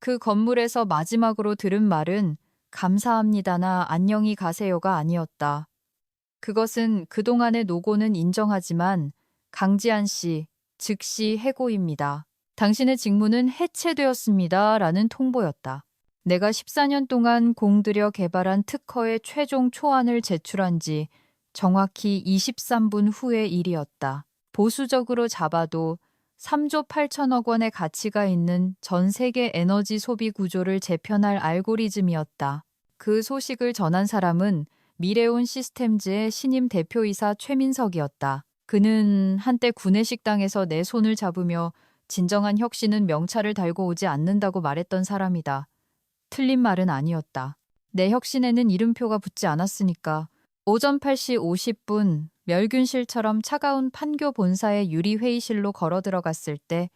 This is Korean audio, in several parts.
그 건물에서 마지막으로 들은 말은 감사합니다나 안녕히 가세요가 아니었다. 그것은 그동안의 노고는 인정하지만 강지한 씨, 즉시 해고입니다. 당신의 직무는 해체되었습니다. 라는 통보였다. 내가 14년 동안 공들여 개발한 특허의 최종 초안을 제출한 지 정확히 23분 후의 일이었다. 보수적으로 잡아도 3조 8천억 원의 가치가 있는 전 세계 에너지 소비 구조를 재편할 알고리즘이었다. 그 소식을 전한 사람은 미래온 시스템즈의 신임 대표이사 최민석이었다. 그는 한때 구내식당에서 내 손을 잡으며 진정한 혁신은 명찰을 달고 오지 않는다고 말했던 사람이다. 틀린 말은 아니었다. 내 혁신에는 이름표가 붙지 않았으니까. 오전 8시 50분 멸균실처럼 차가운 판교 본사의 유리 회의실로 걸어 들어갔을 때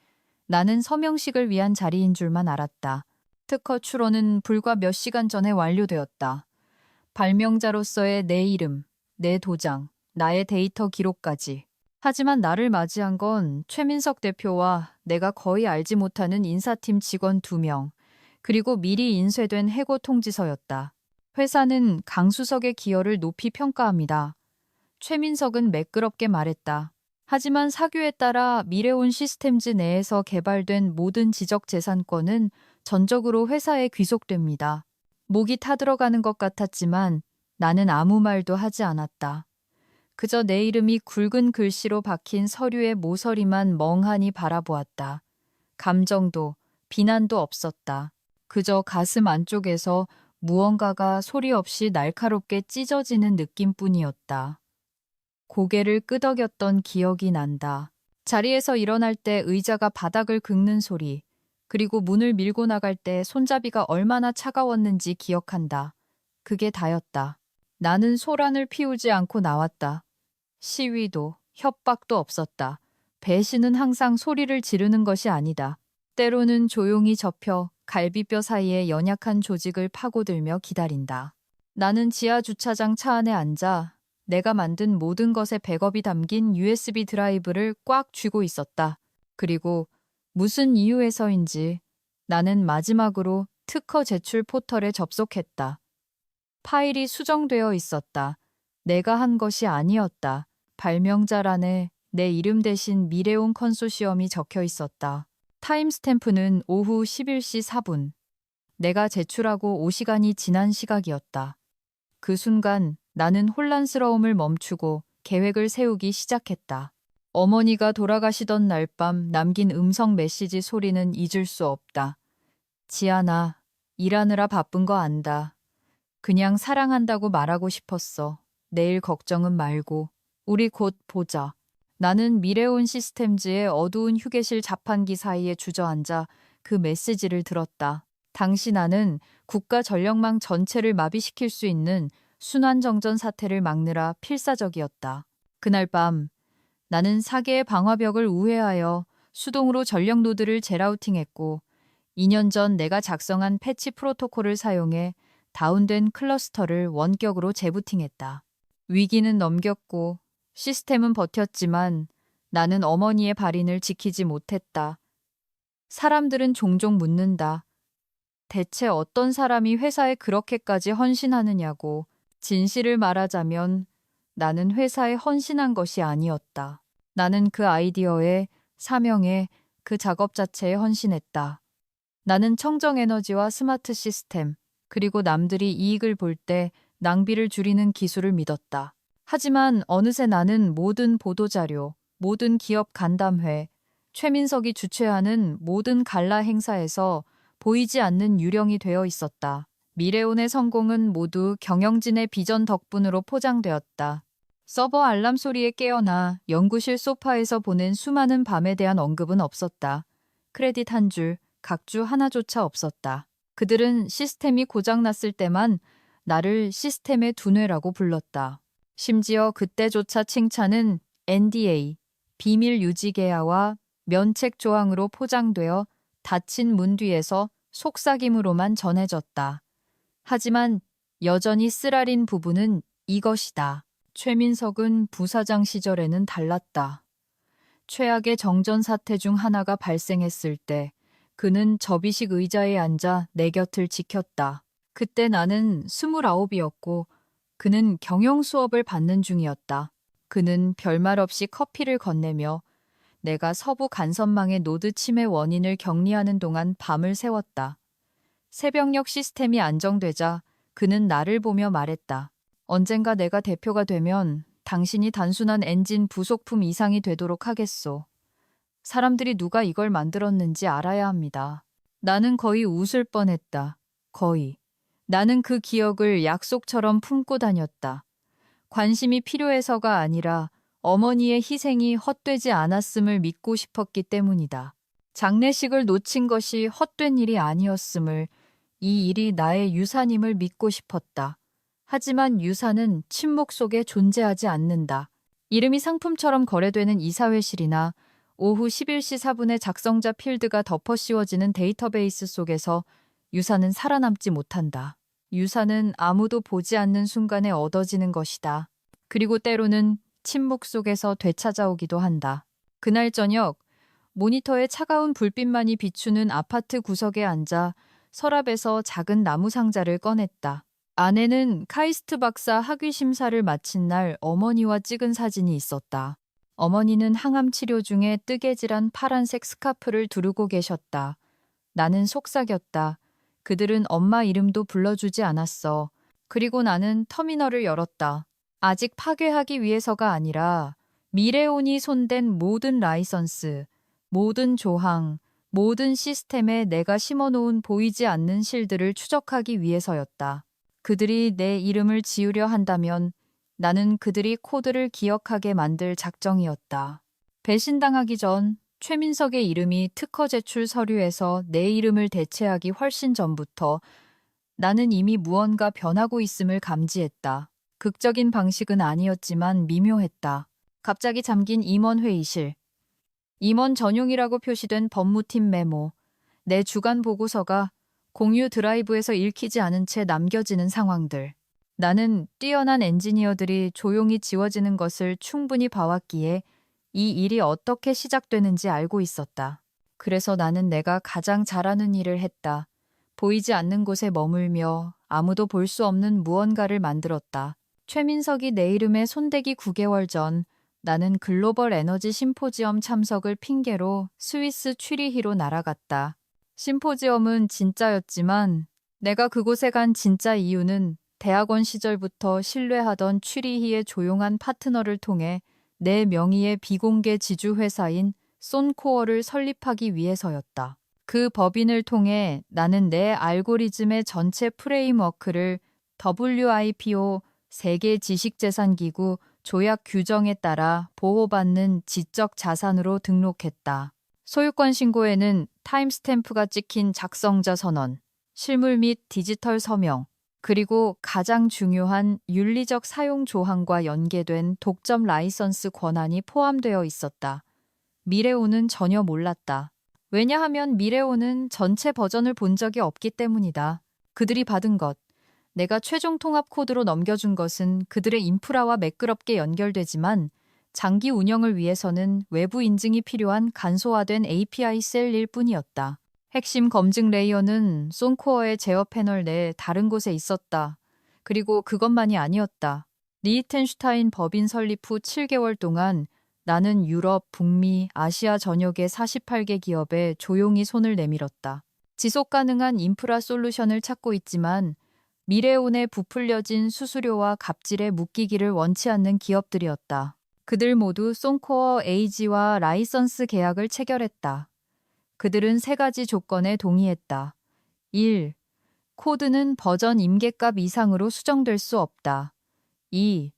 나는 서명식을 위한 자리인 줄만 알았다. 특허 추론은 불과 몇 시간 전에 완료되었다. 발명자로서의 내 이름, 내 도장, 나의 데이터 기록까지. 하지만 나를 맞이한 건 최민석 대표와 내가 거의 알지 못하는 인사팀 직원 2명, 그리고 미리 인쇄된 해고 통지서였다. 회사는 강수석의 기여를 높이 평가합니다. 최민석은 매끄럽게 말했다. 하지만 사규에 따라 미래온 시스템즈 내에서 개발된 모든 지적재산권은 전적으로 회사에 귀속됩니다. 목이 타들어가는 것 같았지만 나는 아무 말도 하지 않았다. 그저 내 이름이 굵은 글씨로 박힌 서류의 모서리만 멍하니 바라보았다. 감정도 비난도 없었다. 그저 가슴 안쪽에서 무언가가 소리 없이 날카롭게 찢어지는 느낌뿐이었다. 고개를 끄덕였던 기억이 난다. 자리에서 일어날 때 의자가 바닥을 긁는 소리, 그리고 문을 밀고 나갈 때 손잡이가 얼마나 차가웠는지 기억한다. 그게 다였다. 나는 소란을 피우지 않고 나왔다. 시위도, 협박도 없었다. 배신은 항상 소리를 지르는 것이 아니다. 때로는 조용히 접혀 갈비뼈 사이에 연약한 조직을 파고들며 기다린다. 나는 지하 주차장 차 안에 앉아 내가 만든 모든 것의 백업이 담긴 USB 드라이브를 꽉 쥐고 있었다. 그리고 무슨 이유에서인지 나는 마지막으로 특허 제출 포털에 접속했다. 파일이 수정되어 있었다. 내가 한 것이 아니었다. 발명자란에 내 이름 대신 미래온 컨소시엄이 적혀 있었다. 타임스탬프는 오후 11시 4분. 내가 제출하고 5시간이 지난 시각이었다. 그 순간 나는 혼란스러움을 멈추고 계획을 세우기 시작했다. 어머니가 돌아가시던 날 밤 남긴 음성 메시지 소리는 잊을 수 없다. 지아나, 일하느라 바쁜 거 안다. 그냥 사랑한다고 말하고 싶었어. 내일 걱정은 말고. 우리 곧 보자. 나는 미래온 시스템즈의 어두운 휴게실 자판기 사이에 주저앉아 그 메시지를 들었다. 당시 나는 국가 전력망 전체를 마비시킬 수 있는 순환정전 사태를 막느라 필사적이었다. 그날 밤 나는 4개의 방화벽을 우회하여 수동으로 전력 노드를 재라우팅했고 2년 전 내가 작성한 패치 프로토콜을 사용해 다운된 클러스터를 원격으로 재부팅했다. 위기는 넘겼고 시스템은 버텼지만 나는 어머니의 발인을 지키지 못했다. 사람들은 종종 묻는다. 대체 어떤 사람이 회사에 그렇게까지 헌신하느냐고. 진실을 말하자면 나는 회사에 헌신한 것이 아니었다. 나는 그 아이디어에, 사명에, 그 작업 자체에 헌신했다. 나는 청정에너지와 스마트 시스템, 그리고 남들이 이익을 볼 때 낭비를 줄이는 기술을 믿었다. 하지만 어느새 나는 모든 보도자료, 모든 기업 간담회, 최민석이 주최하는 모든 갈라 행사에서 보이지 않는 유령이 되어 있었다. 미래온의 성공은 모두 경영진의 비전 덕분으로 포장되었다. 서버 알람 소리에 깨어나 연구실 소파에서 보낸 수많은 밤에 대한 언급은 없었다. 크레딧 한 줄, 각주 하나조차 없었다. 그들은 시스템이 고장났을 때만 나를 시스템의 두뇌라고 불렀다. 심지어 그때조차 칭찬은 NDA, 비밀 유지 계약과 면책 조항으로 포장되어 닫힌 문 뒤에서 속삭임으로만 전해졌다. 하지만 여전히 쓰라린 부분은 이것이다. 최민석은 부사장 시절에는 달랐다. 최악의 정전 사태 중 하나가 발생했을 때 그는 접이식 의자에 앉아 내 곁을 지켰다. 그때 나는 29이었고 그는 경영 수업을 받는 중이었다. 그는 별말 없이 커피를 건네며 내가 서부 간선망의 노드 침해 원인을 격리하는 동안 밤을 새웠다. 새벽녘 시스템이 안정되자 그는 나를 보며 말했다. 언젠가 내가 대표가 되면 당신이 단순한 엔진 부속품 이상이 되도록 하겠소. 사람들이 누가 이걸 만들었는지 알아야 합니다. 나는 거의 웃을 뻔했다. 거의. 나는 그 기억을 약속처럼 품고 다녔다. 관심이 필요해서가 아니라 어머니의 희생이 헛되지 않았음을 믿고 싶었기 때문이다. 장례식을 놓친 것이 헛된 일이 아니었음을, 이 일이 나의 유산임을 믿고 싶었다. 하지만 유산은 침묵 속에 존재하지 않는다. 이름이 상품처럼 거래되는 이사회실이나 오후 11시 4분에 작성자 필드가 덮어씌워지는 데이터베이스 속에서 유산은 살아남지 못한다. 유산은 아무도 보지 않는 순간에 얻어지는 것이다. 그리고 때로는 침묵 속에서 되찾아오기도 한다. 그날 저녁 모니터에 차가운 불빛만이 비추는 아파트 구석에 앉아 서랍에서 작은 나무 상자를 꺼냈다. 안에는 카이스트 박사 학위 심사를 마친 날 어머니와 찍은 사진이 있었다. 어머니는 항암 치료 중에 뜨개질한 파란색 스카프를 두르고 계셨다. 나는 속삭였다. 그들은 엄마 이름도 불러주지 않았어. 그리고 나는 터미널을 열었다. 아직 파괴하기 위해서가 아니라 미래온이 손댄 모든 라이선스, 모든 조항, 모든 시스템에 내가 심어놓은 보이지 않는 실드를 추적하기 위해서였다. 그들이 내 이름을 지우려 한다면 나는 그들이 코드를 기억하게 만들 작정이었다. 배신당하기 전 최민석의 이름이 특허 제출 서류에서 내 이름을 대체하기 훨씬 전부터 나는 이미 무언가 변하고 있음을 감지했다. 극적인 방식은 아니었지만 미묘했다. 갑자기 잠긴 임원 회의실. 임원 전용이라고 표시된 법무팀 메모. 내 주간 보고서가 공유 드라이브에서 읽히지 않은 채 남겨지는 상황들. 나는 뛰어난 엔지니어들이 조용히 지워지는 것을 충분히 봐왔기에 이 일이 어떻게 시작되는지 알고 있었다. 그래서 나는 내가 가장 잘하는 일을 했다. 보이지 않는 곳에 머물며 아무도 볼 수 없는 무언가를 만들었다. 최민석이 내 이름에 손대기 9개월 전 나는 글로벌 에너지 심포지엄 참석을 핑계로 스위스 취리히로 날아갔다. 심포지엄은 진짜였지만 내가 그곳에 간 진짜 이유는 대학원 시절부터 신뢰하던 취리히의 조용한 파트너를 통해 내 명의의 비공개 지주회사인 쏜코어를 설립하기 위해서였다. 그 법인을 통해 나는 내 알고리즘의 전체 프레임워크를 WIPO 세계 지식재산기구 조약 규정에 따라 보호받는 지적 자산으로 등록했다. 소유권 신고에는 타임스탬프가 찍힌 작성자 선언, 실물 및 디지털 서명, 그리고 가장 중요한 윤리적 사용 조항과 연계된 독점 라이선스 권한이 포함되어 있었다. 미래오는 전혀 몰랐다. 왜냐하면 미래오는 전체 버전을 본 적이 없기 때문이다. 그들이 받은 것, 내가 최종 통합 코드로 넘겨준 것은 그들의 인프라와 매끄럽게 연결되지만 장기 운영을 위해서는 외부 인증이 필요한 간소화된 API 셀일 뿐이었다. 핵심 검증 레이어는 쏜코어의 제어 패널 내 다른 곳에 있었다. 그리고 그것만이 아니었다. 리히텐슈타인 법인 설립 후 7개월 동안 나는 유럽, 북미, 아시아 전역의 48개 기업에 조용히 손을 내밀었다. 지속 가능한 인프라 솔루션을 찾고 있지만 미래온에 부풀려진 수수료와 갑질에 묶이기를 원치 않는 기업들이었다. 그들 모두 쏜코어 AG와 라이선스 계약을 체결했다. 그들은 3가지 조건에 동의했다. 1. 코드는 버전 임계값 이상으로 수정될 수 없다. 2.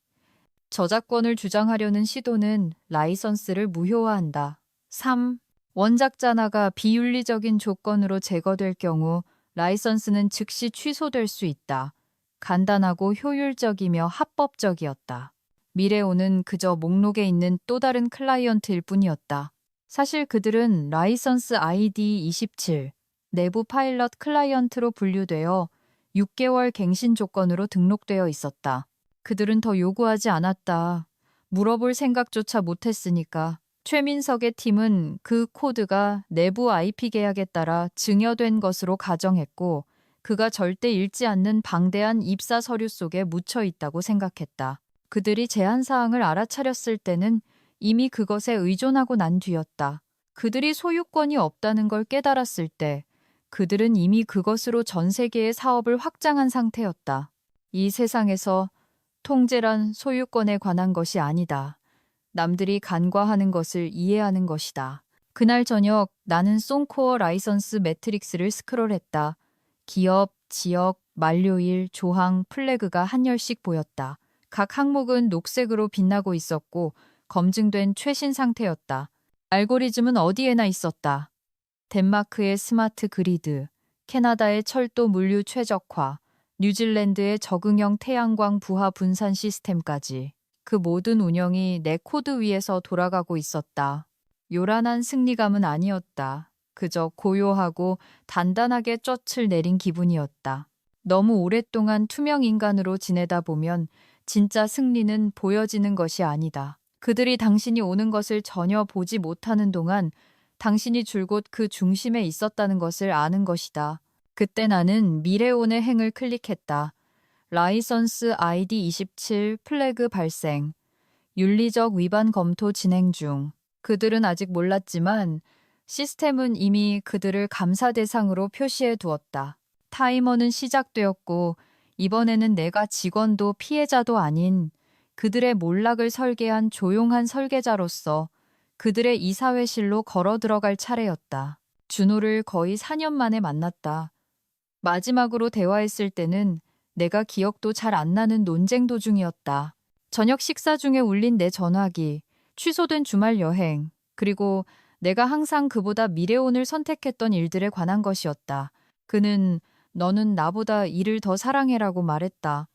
저작권을 주장하려는 시도는 라이선스를 무효화한다. 3. 원작자나가 비윤리적인 조건으로 제거될 경우 라이선스는 즉시 취소될 수 있다. 간단하고 효율적이며 합법적이었다. 미래오는 그저 목록에 있는 또 다른 클라이언트일 뿐이었다. 사실 그들은 라이선스 ID 27, 내부 파일럿 클라이언트로 분류되어 6개월 갱신 조건으로 등록되어 있었다. 그들은 더 요구하지 않았다. 물어볼 생각조차 못했으니까. 최민석의 팀은 그 코드가 내부 IP 계약에 따라 증여된 것으로 가정했고 그가 절대 읽지 않는 방대한 입사 서류 속에 묻혀 있다고 생각했다. 그들이 제한 사항을 알아차렸을 때는 이미 그것에 의존하고 난 뒤였다. 그들이 소유권이 없다는 걸 깨달았을 때 그들은 이미 그것으로 전 세계의 사업을 확장한 상태였다. 이 세상에서 통제란 소유권에 관한 것이 아니다. 남들이 간과하는 것을 이해하는 것이다. 그날 저녁 나는 송코어 라이선스 매트릭스를 스크롤했다. 기업, 지역, 만료일, 조항, 플래그가 한 열씩 보였다. 각 항목은 녹색으로 빛나고 있었고 검증된 최신 상태였다. 알고리즘은 어디에나 있었다. 덴마크의 스마트 그리드, 캐나다의 철도 물류 최적화, 뉴질랜드의 적응형 태양광 부하 분산 시스템까지. 그 모든 운영이 내 코드 위에서 돌아가고 있었다. 요란한 승리감은 아니었다. 그저 고요하고 단단하게 쨋을 내린 기분이었다. 너무 오랫동안 투명 인간으로 지내다 보면 진짜 승리는 보여지는 것이 아니다. 그들이 당신이 오는 것을 전혀 보지 못하는 동안 당신이 줄곧 그 중심에 있었다는 것을 아는 것이다. 그때 나는 미래온의 행을 클릭했다. 라이선스 아이디 27 플래그 발생. 윤리적 위반 검토 진행 중. 그들은 아직 몰랐지만 시스템은 이미 그들을 감사 대상으로 표시해 두었다. 타이머는 시작되었고 이번에는 내가 직원도 피해자도 아닌 그들의 몰락을 설계한 조용한 설계자로서 그들의 이사회실로 걸어 들어갈 차례였다. 준호를 거의 4년 만에 만났다. 마지막으로 대화했을 때는 내가 기억도 잘 안 나는 논쟁 도중이었다. 저녁 식사 중에 울린 내 전화기, 취소된 주말 여행, 그리고 내가 항상 그보다 미래온을 선택했던 일들에 관한 것이었다. 그는 너는 나보다 일을 더 사랑해라고 말했다.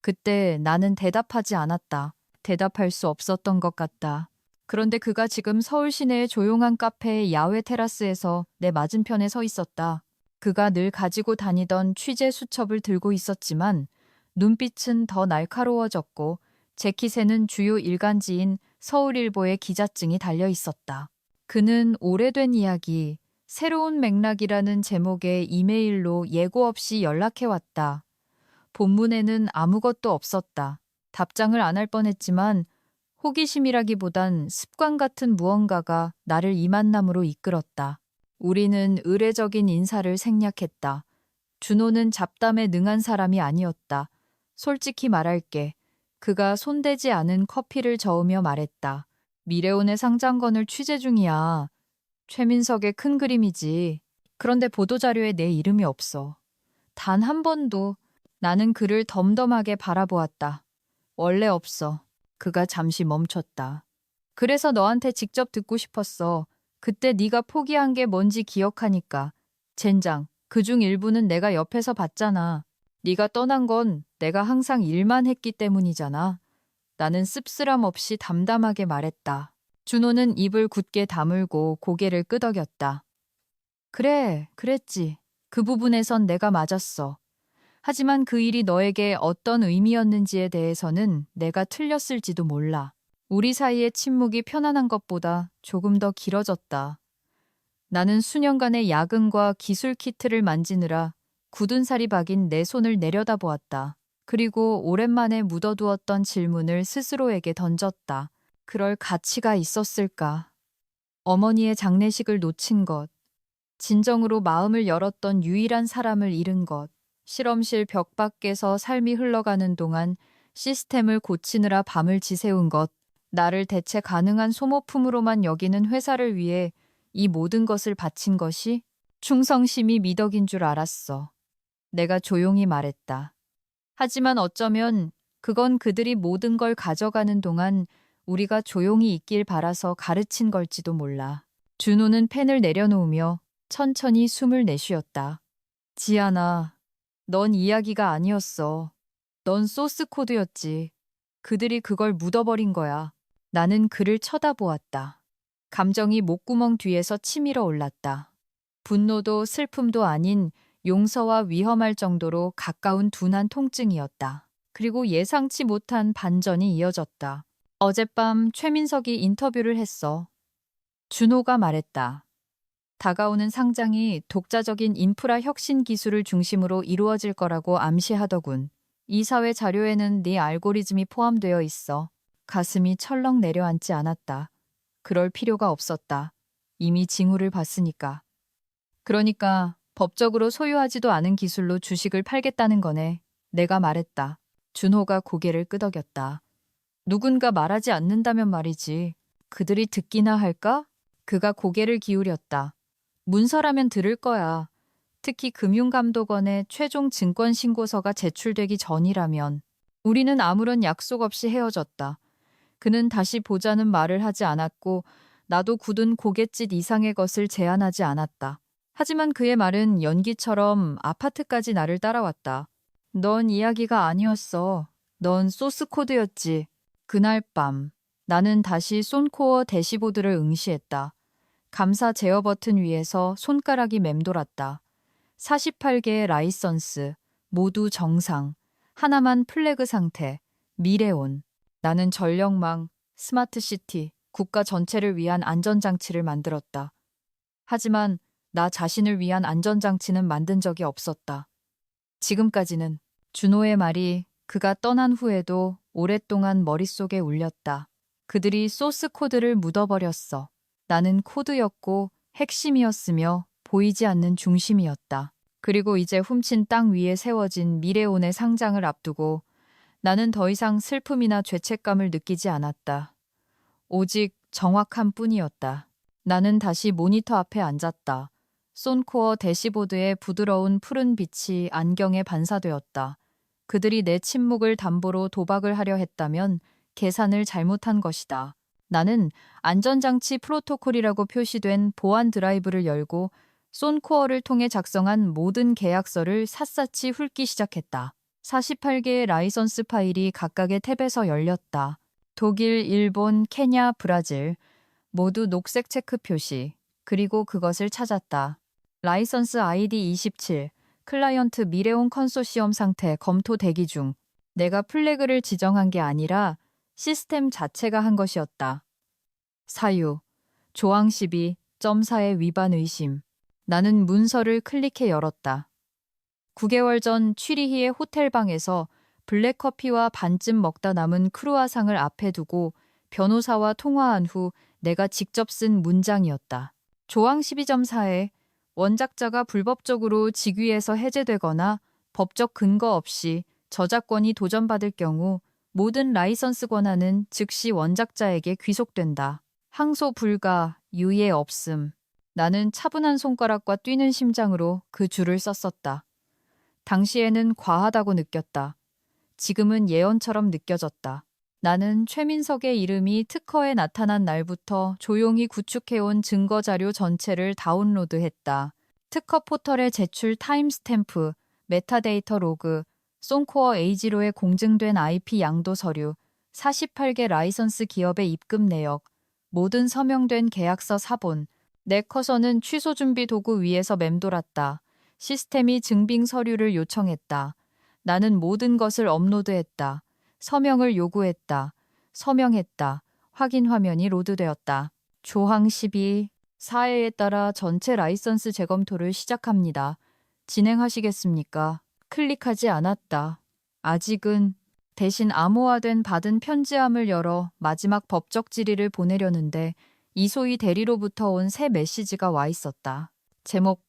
그때 나는 대답하지 않았다. 대답할 수 없었던 것 같다. 그런데 그가 지금 서울 시내의 조용한 카페의 야외 테라스에서 내 맞은편에 서 있었다. 그가 늘 가지고 다니던 취재 수첩을 들고 있었지만 눈빛은 더 날카로워졌고 재킷에는 주요 일간지인 서울일보의 기자증이 달려 있었다. 그는 오래된 이야기, 새로운 맥락이라는 제목의 이메일로 예고 없이 연락해왔다. 본문에는 아무것도 없었다. 답장을 안 할 뻔했지만 호기심이라기보단 습관 같은 무언가가 나를 이 만남으로 이끌었다. 우리는 의례적인 인사를 생략했다. 준호는 잡담에 능한 사람이 아니었다. 솔직히 말할게. 그가 손대지 않은 커피를 저으며 말했다. 미래온의 상장건을 취재 중이야. 최민석의 큰 그림이지. 그런데 보도자료에 내 이름이 없어. 단 한 번도. 나는 그를 덤덤하게 바라보았다. 원래 없어. 그가 잠시 멈췄다. 그래서 너한테 직접 듣고 싶었어. 그때 네가 포기한 게 뭔지 기억하니까. 젠장, 그중 일부는 내가 옆에서 봤잖아. 네가 떠난 건 내가 항상 일만 했기 때문이잖아. 나는 씁쓸함 없이 담담하게 말했다. 준호는 입을 굳게 다물고 고개를 끄덕였다. 그래, 그랬지. 그 부분에선 내가 맞았어. 하지만 그 일이 너에게 어떤 의미였는지에 대해서는 내가 틀렸을지도 몰라. 우리 사이의 침묵이 편안한 것보다 조금 더 길어졌다. 나는 수년간의 야근과 기술 키트를 만지느라 굳은 살이 박인 내 손을 내려다보았다. 그리고 오랜만에 묻어두었던 질문을 스스로에게 던졌다. 그럴 가치가 있었을까? 어머니의 장례식을 놓친 것, 진정으로 마음을 열었던 유일한 사람을 잃은 것, 실험실 벽 밖에서 삶이 흘러가는 동안 시스템을 고치느라 밤을 지새운 것, 나를 대체 가능한 소모품으로만 여기는 회사를 위해 이 모든 것을 바친 것이 충성심이 미덕인 줄 알았어. 내가 조용히 말했다. 하지만 어쩌면 그건 그들이 모든 걸 가져가는 동안 우리가 조용히 있길 바라서 가르친 걸지도 몰라. 준호는 펜을 내려놓으며 천천히 숨을 내쉬었다. 지아나, 넌 이야기가 아니었어. 넌 소스 코드였지. 그들이 그걸 묻어버린 거야. 나는 그를 쳐다보았다. 감정이 목구멍 뒤에서 치밀어 올랐다. 분노도 슬픔도 아닌 용서와 위험할 정도로 가까운 둔한 통증이었다. 그리고 예상치 못한 반전이 이어졌다. 어젯밤 최민석이 인터뷰를 했어. 준호가 말했다. 다가오는 상장이 독자적인 인프라 혁신 기술을 중심으로 이루어질 거라고 암시하더군. 이 사회 자료에는 네 알고리즘이 포함되어 있어. 가슴이 철렁 내려앉지 않았다. 그럴 필요가 없었다. 이미 징후를 봤으니까. 그러니까 법적으로 소유하지도 않은 기술로 주식을 팔겠다는 거네. 내가 말했다. 준호가 고개를 끄덕였다. 누군가 말하지 않는다면 말이지. 그들이 듣기나 할까? 그가 고개를 기울였다. 문서라면 들을 거야. 특히 금융감독원의 최종 증권 신고서가 제출되기 전이라면. 우리는 아무런 약속 없이 헤어졌다. 그는 다시 보자는 말을 하지 않았고 나도 굳은 고갯짓 이상의 것을 제안하지 않았다. 하지만 그의 말은 연기처럼 아파트까지 나를 따라왔다. 넌 이야기가 아니었어. 넌 소스코드였지. 그날 밤 나는 다시 쏜코어 대시보드를 응시했다. 감사 제어 버튼 위에서 손가락이 맴돌았다. 48개의 라이선스, 모두 정상, 하나만 플래그 상태, 미래온. 나는 전력망, 스마트시티, 국가 전체를 위한 안전장치를 만들었다. 하지만 나 자신을 위한 안전장치는 만든 적이 없었다. 지금까지는. 준호의 말이 그가 떠난 후에도 오랫동안 머릿속에 울렸다. 그들이 소스 코드를 묻어버렸어. 나는 코드였고 핵심이었으며 보이지 않는 중심이었다. 그리고 이제 훔친 땅 위에 세워진 미래온의 상장을 앞두고 나는 더 이상 슬픔이나 죄책감을 느끼지 않았다. 오직 정확한 뿐이었다. 나는 다시 모니터 앞에 앉았다. 쏜코어 대시보드의 부드러운 푸른 빛이 안경에 반사되었다. 그들이 내 침묵을 담보로 도박을 하려 했다면 계산을 잘못한 것이다. 나는 안전장치 프로토콜이라고 표시된 보안 드라이브를 열고 쏜코어를 통해 작성한 모든 계약서를 샅샅이 훑기 시작했다. 48개의 라이선스 파일이 각각의 탭에서 열렸다. 독일, 일본, 케냐, 브라질 모두 녹색 체크 표시. 그리고 그것을 찾았다. 라이선스 아이디 27, 클라이언트 미래온 컨소시엄 상태 검토 대기 중. 내가 플래그를 지정한 게 아니라 시스템 자체가 한 것이었다. 사유, 조항 12.4의 위반 의심. 나는 문서를 클릭해 열었다. 9개월 전 취리히의 호텔방에서 블랙커피와 반쯤 먹다 남은 크루아상을 앞에 두고 변호사와 통화한 후 내가 직접 쓴 문장이었다. 조항 12.4에 원작자가 불법적으로 직위에서 해제되거나 법적 근거 없이 저작권이 도전받을 경우 모든 라이선스 권한은 즉시 원작자에게 귀속된다. 항소 불가, 유예 없음. 나는 차분한 손가락과 뛰는 심장으로 그 줄을 썼었다. 당시에는 과하다고 느꼈다. 지금은 예언처럼 느껴졌다. 나는 최민석의 이름이 특허에 나타난 날부터 조용히 구축해온 증거자료 전체를 다운로드했다. 특허 포털에 제출 타임스탬프, 메타데이터 로그, 쏜코어 A0에 공증된 IP 양도 서류, 48개 라이선스 기업의 입금 내역, 모든 서명된 계약서 사본, 내 커서는 취소 준비 도구 위에서 맴돌았다. 시스템이 증빙 서류를 요청했다. 나는 모든 것을 업로드했다. 서명을 요구했다. 서명했다. 확인 화면이 로드되었다. 조항 12, 사회에 따라 전체 라이선스 재검토를 시작합니다. 진행하시겠습니까? 클릭하지 않았다. 아직은. 대신 암호화된 받은 편지함을 열어 마지막 법적 질의를 보내려는데 이소희 대리로부터 온 새 메시지가 와 있었다. 제목,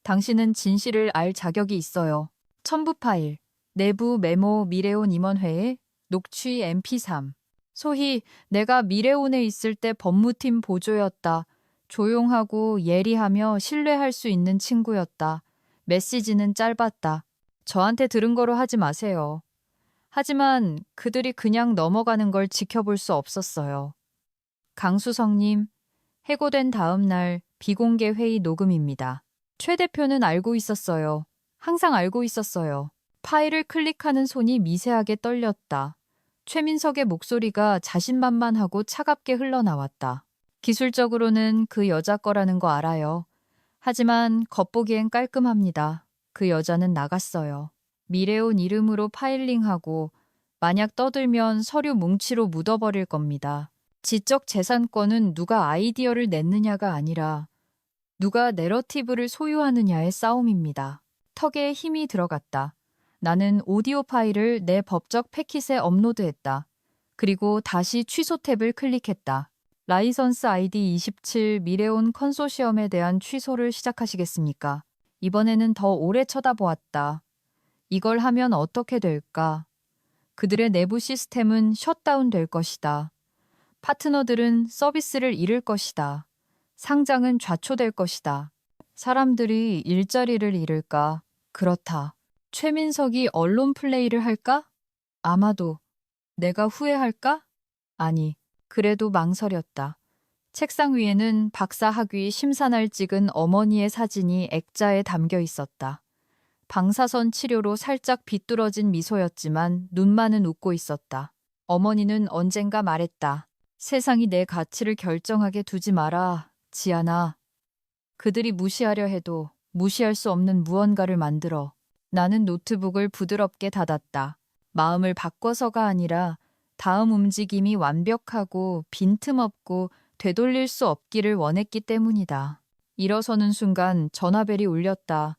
당신은 진실을 알 자격이 있어요. 첨부 파일, 내부 메모 미래온 임원회의, 녹취 mp3. 소희, 내가 미래온에 있을 때 법무팀 보조였다. 조용하고 예리하며 신뢰할 수 있는 친구였다. 메시지는 짧았다. 저한테 들은 거로 하지 마세요. 하지만 그들이 그냥 넘어가는 걸 지켜볼 수 없었어요. 강수성님, 해고된 다음 날 비공개 회의 녹음입니다. 최 대표는 알고 있었어요. 항상 알고 있었어요. 파일을 클릭하는 손이 미세하게 떨렸다. 최민석의 목소리가 자신만만하고 차갑게 흘러나왔다. 기술적으로는 그 여자 거라는 거 알아요. 하지만 겉보기엔 깔끔합니다. 그 여자는 나갔어요. 미래온 이름으로 파일링하고 만약 떠들면 서류 뭉치로 묻어버릴 겁니다. 지적 재산권은 누가 아이디어를 냈느냐가 아니라 누가 내러티브를 소유하느냐의 싸움입니다. 턱에 힘이 들어갔다. 나는 오디오 파일을 내 법적 패킷에 업로드했다. 그리고 다시 취소 탭을 클릭했다. 라이선스 아이디 27 미래온 컨소시엄에 대한 취소를 시작하시겠습니까? 이번에는 더 오래 쳐다보았다. 이걸 하면 어떻게 될까? 그들의 내부 시스템은 셧다운 될 것이다. 파트너들은 서비스를 잃을 것이다. 상장은 좌초될 것이다. 사람들이 일자리를 잃을까? 그렇다. 최민석이 언론 플레이를 할까? 아마도. 내가 후회할까? 아니, 그래도 망설였다. 책상 위에는 박사 학위 심사날 찍은 어머니의 사진이 액자에 담겨 있었다. 방사선 치료로 살짝 비뚤어진 미소였지만 눈만은 웃고 있었다. 어머니는 언젠가 말했다. 세상이 내 가치를 결정하게 두지 마라, 지아나. 그들이 무시하려 해도 무시할 수 없는 무언가를 만들어. 나는 노트북을 부드럽게 닫았다. 마음을 바꿔서가 아니라 다음 움직임이 완벽하고 빈틈없고 되돌릴 수 없기를 원했기 때문이다. 일어서는 순간 전화벨이 울렸다.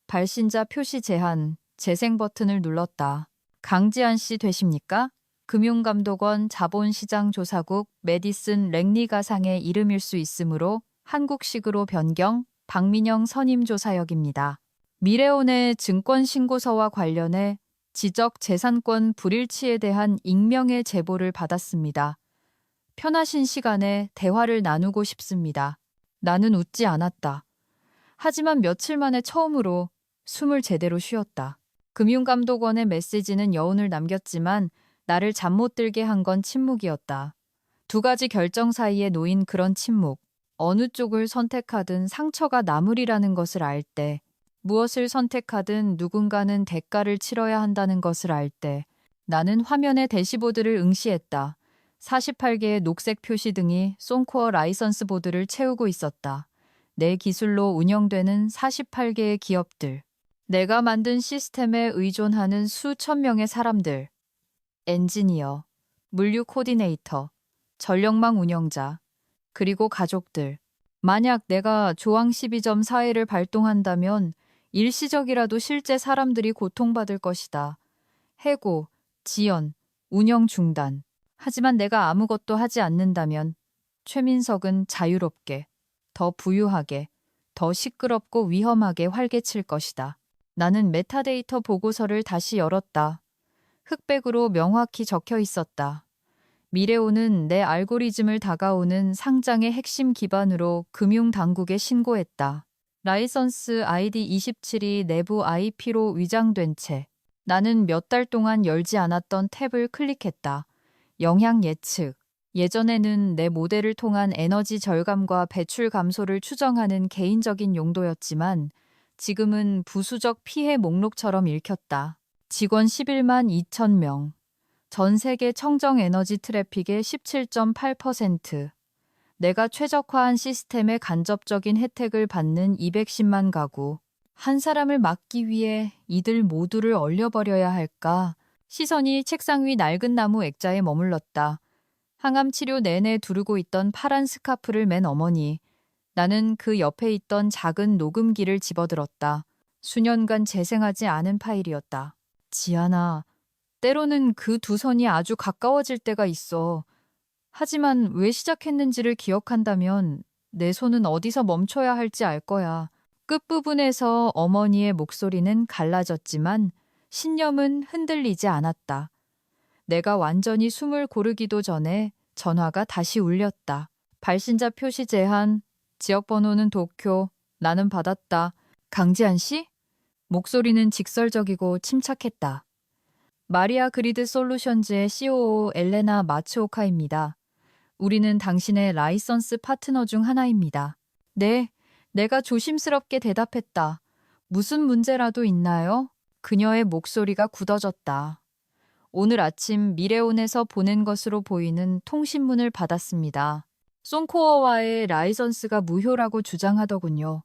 발신자 표시 제한, 재생 버튼을 눌렀다. 강지한 씨 되십니까? 금융감독원 자본시장조사국 메디슨 랭리 가상의 이름일 수 있으므로 한국식으로 변경, 박민영 선임조사역입니다. 미래온의 증권신고서와 관련해 지적 재산권 불일치에 대한 익명의 제보를 받았습니다. 편하신 시간에 대화를 나누고 싶습니다. 나는 웃지 않았다. 하지만 며칠 만에 처음으로 숨을 제대로 쉬었다. 금융감독원의 메시지는 여운을 남겼지만 나를 잠 못 들게 한 건 침묵이었다. 두 가지 결정 사이에 놓인 그런 침묵. 어느 쪽을 선택하든 상처가 남으리라는 것을 알 때, 무엇을 선택하든 누군가는 대가를 치러야 한다는 것을 알 때, 나는 화면의 대시보드를 응시했다. 48개의 녹색 표시 등이 쏜코어 라이선스 보드를 채우고 있었다. 내 기술로 운영되는 48개의 기업들. 내가 만든 시스템에 의존하는 수천 명의 사람들. 엔지니어, 물류 코디네이터, 전력망 운영자, 그리고 가족들. 만약 내가 조항 12점 사회를 발동한다면 일시적이라도 실제 사람들이 고통받을 것이다. 해고, 지연, 운영 중단. 하지만 내가 아무것도 하지 않는다면 최민석은 자유롭게, 더 부유하게, 더 시끄럽고 위험하게 활개칠 것이다. 나는 메타데이터 보고서를 다시 열었다. 흑백으로 명확히 적혀 있었다. 미래오는 내 알고리즘을 다가오는 상장의 핵심 기반으로 금융당국에 신고했다. 라이선스 아이디 27이 내부 IP로 위장된 채 나는 몇 달 동안 열지 않았던 탭을 클릭했다. 영향 예측. 예전에는 내 모델을 통한 에너지 절감과 배출 감소를 추정하는 개인적인 용도였지만 지금은 부수적 피해 목록처럼 읽혔다. 직원 11만 2천 명. 전 세계 청정 에너지 트래픽의 17.8%. 내가 최적화한 시스템의 간접적인 혜택을 받는 210만 가구. 한 사람을 막기 위해 이들 모두를 얼려버려야 할까? 시선이 책상 위 낡은 나무 액자에 머물렀다. 항암 치료 내내 두르고 있던 파란 스카프를 맨 어머니. 나는 그 옆에 있던 작은 녹음기를 집어들었다. 수년간 재생하지 않은 파일이었다. 지아나, 때로는 그 두 선이 아주 가까워질 때가 있어. 하지만 왜 시작했는지를 기억한다면 내 손은 어디서 멈춰야 할지 알 거야. 끝부분에서 어머니의 목소리는 갈라졌지만 신념은 흔들리지 않았다. 내가 완전히 숨을 고르기도 전에 전화가 다시 울렸다. 발신자 표시 제한, 지역번호는 도쿄, 나는 받았다. 강지한 씨? 목소리는 직설적이고 침착했다. 마리아 그리드 솔루션즈의 COO 엘레나 마츠오카입니다. 우리는 당신의 라이선스 파트너 중 하나입니다. 네, 내가 조심스럽게 대답했다. 무슨 문제라도 있나요? 그녀의 목소리가 굳어졌다. 오늘 아침 미래온에서 보낸 것으로 보이는 통신문을 받았습니다. 쏜코어와의 라이선스가 무효라고 주장하더군요.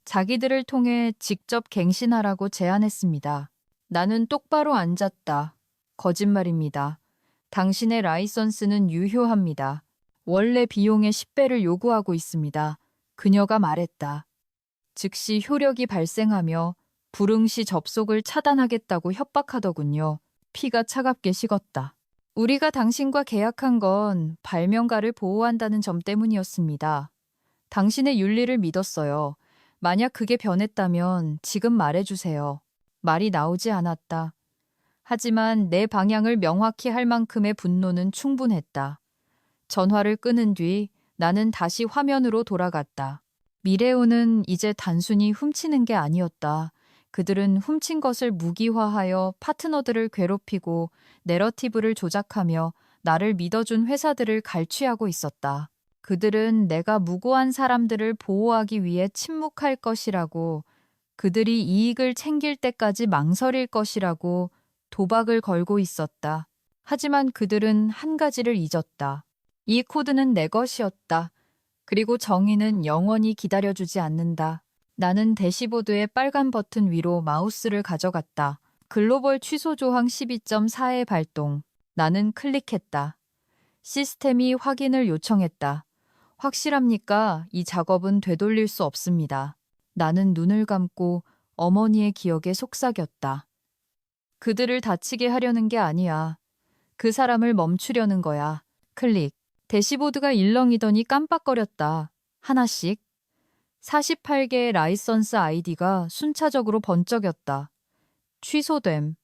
자기들을 통해 직접 갱신하라고 제안했습니다. 나는 똑바로 앉았다. 거짓말입니다. 당신의 라이선스는 유효합니다. 원래 비용의 10배를 요구하고 있습니다. 그녀가 말했다. 즉시 효력이 발생하며 불응 시 접속을 차단하겠다고 협박하더군요. 피가 차갑게 식었다. 우리가 당신과 계약한 건 발명가를 보호한다는 점 때문이었습니다. 당신의 윤리를 믿었어요. 만약 그게 변했다면 지금 말해주세요. 말이 나오지 않았다. 하지만 내 방향을 명확히 할 만큼의 분노는 충분했다. 전화를 끊은 뒤 나는 다시 화면으로 돌아갔다. 미레오는 이제 단순히 훔치는 게 아니었다. 그들은 훔친 것을 무기화하여 파트너들을 괴롭히고 내러티브를 조작하며 나를 믿어준 회사들을 갈취하고 있었다. 그들은 내가 무고한 사람들을 보호하기 위해 침묵할 것이라고, 그들이 이익을 챙길 때까지 망설일 것이라고 도박을 걸고 있었다. 하지만 그들은 한 가지를 잊었다. 이 코드는 내 것이었다. 그리고 정의는 영원히 기다려주지 않는다. 나는 대시보드의 빨간 버튼 위로 마우스를 가져갔다. 글로벌 취소 조항 12.4의 발동. 나는 클릭했다. 시스템이 확인을 요청했다. 확실합니까? 이 작업은 되돌릴 수 없습니다. 나는 눈을 감고 어머니의 기억에 속삭였다. 그들을 다치게 하려는 게 아니야. 그 사람을 멈추려는 거야. 클릭. 대시보드가 일렁이더니 깜빡거렸다. 하나씩. 48개의 라이선스 아이디가 순차적으로 번쩍였다. 취소됨.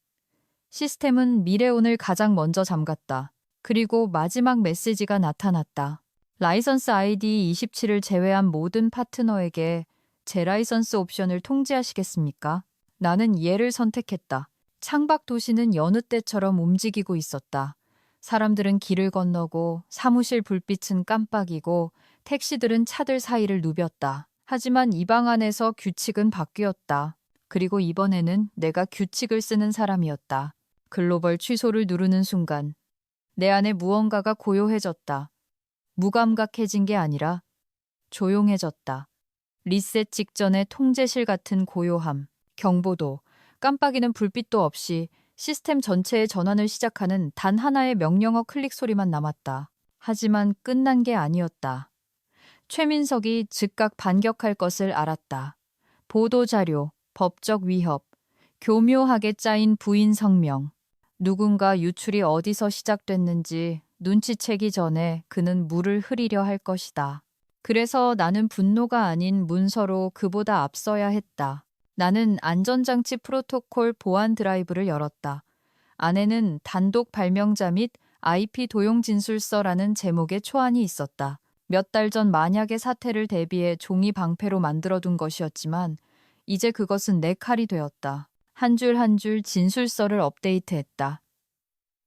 시스템은 미래온을 가장 먼저 잠갔다. 그리고 마지막 메시지가 나타났다. 라이선스 아이디 27을 제외한 모든 파트너에게 제 라이선스 옵션을 통지하시겠습니까? 나는 얘를 선택했다. 창밖 도시는 여느 때처럼 움직이고 있었다. 사람들은 길을 건너고 사무실 불빛은 깜빡이고 택시들은 차들 사이를 누볐다. 하지만 이 방 안에서 규칙은 바뀌었다. 그리고 이번에는 내가 규칙을 쓰는 사람이었다. 글로벌 취소를 누르는 순간 내 안에 무언가가 고요해졌다. 무감각해진 게 아니라 조용해졌다. 리셋 직전의 통제실 같은 고요함, 경보도, 깜빡이는 불빛도 없이 시스템 전체의 전환을 시작하는 단 하나의 명령어 클릭 소리만 남았다. 하지만 끝난 게 아니었다. 최민석이 즉각 반격할 것을 알았다. 보도자료, 법적 위협, 교묘하게 짜인 부인 성명. 누군가 유출이 어디서 시작됐는지 눈치채기 전에 그는 물을 흐리려 할 것이다. 그래서 나는 분노가 아닌 문서로 그보다 앞서야 했다. 나는 안전장치 프로토콜 보안 드라이브를 열었다. 안에는 단독 발명자 및 IP 도용 진술서라는 제목의 초안이 있었다. 몇 달 전 만약의 사태를 대비해 종이 방패로 만들어둔 것이었지만 이제 그것은 내 칼이 되었다. 한 줄 한 줄 진술서를 업데이트했다.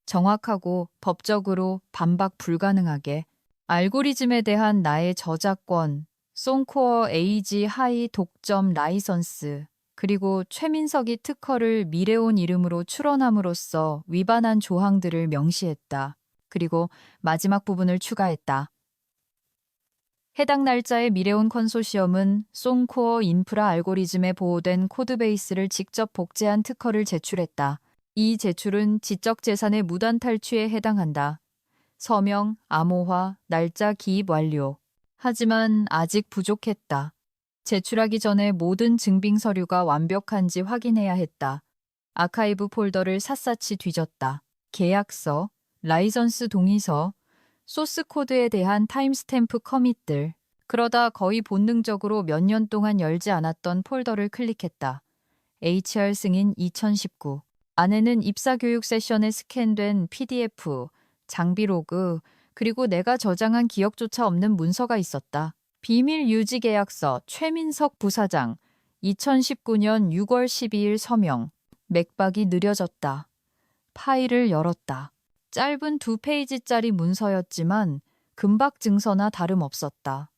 정확하고 법적으로 반박 불가능하게 알고리즘에 대한 나의 저작권, 송코어 에이지 하이 독점 라이선스, 그리고 최민석이 특허를 미래온 이름으로 출원함으로써 위반한 조항들을 명시했다. 그리고 마지막 부분을 추가했다. 해당 날짜의 미래온 컨소시엄은 송코어 인프라 알고리즘에 보호된 코드베이스를 직접 복제한 특허를 제출했다. 이 제출은 지적재산의 무단 탈취에 해당한다. 서명, 암호화, 날짜 기입 완료. 하지만 아직 부족했다. 제출하기 전에 모든 증빙 서류가 완벽한지 확인해야 했다. 아카이브 폴더를 샅샅이 뒤졌다. 계약서, 라이선스 동의서, 소스 코드에 대한 타임스탬프 커밋들. 그러다 거의 본능적으로 몇 년 동안 열지 않았던 폴더를 클릭했다. HR 승인 2019. 안에는 입사교육 세션에 스캔된 PDF, 장비 로그, 그리고 내가 저장한 기억조차 없는 문서가 있었다. 비밀 유지 계약서 최민석 부사장 2019년 6월 12일 서명. 맥박이 느려졌다. 파일을 열었다. 짧은 2페이지짜리 문서였지만 금박 증서나 다름없었다.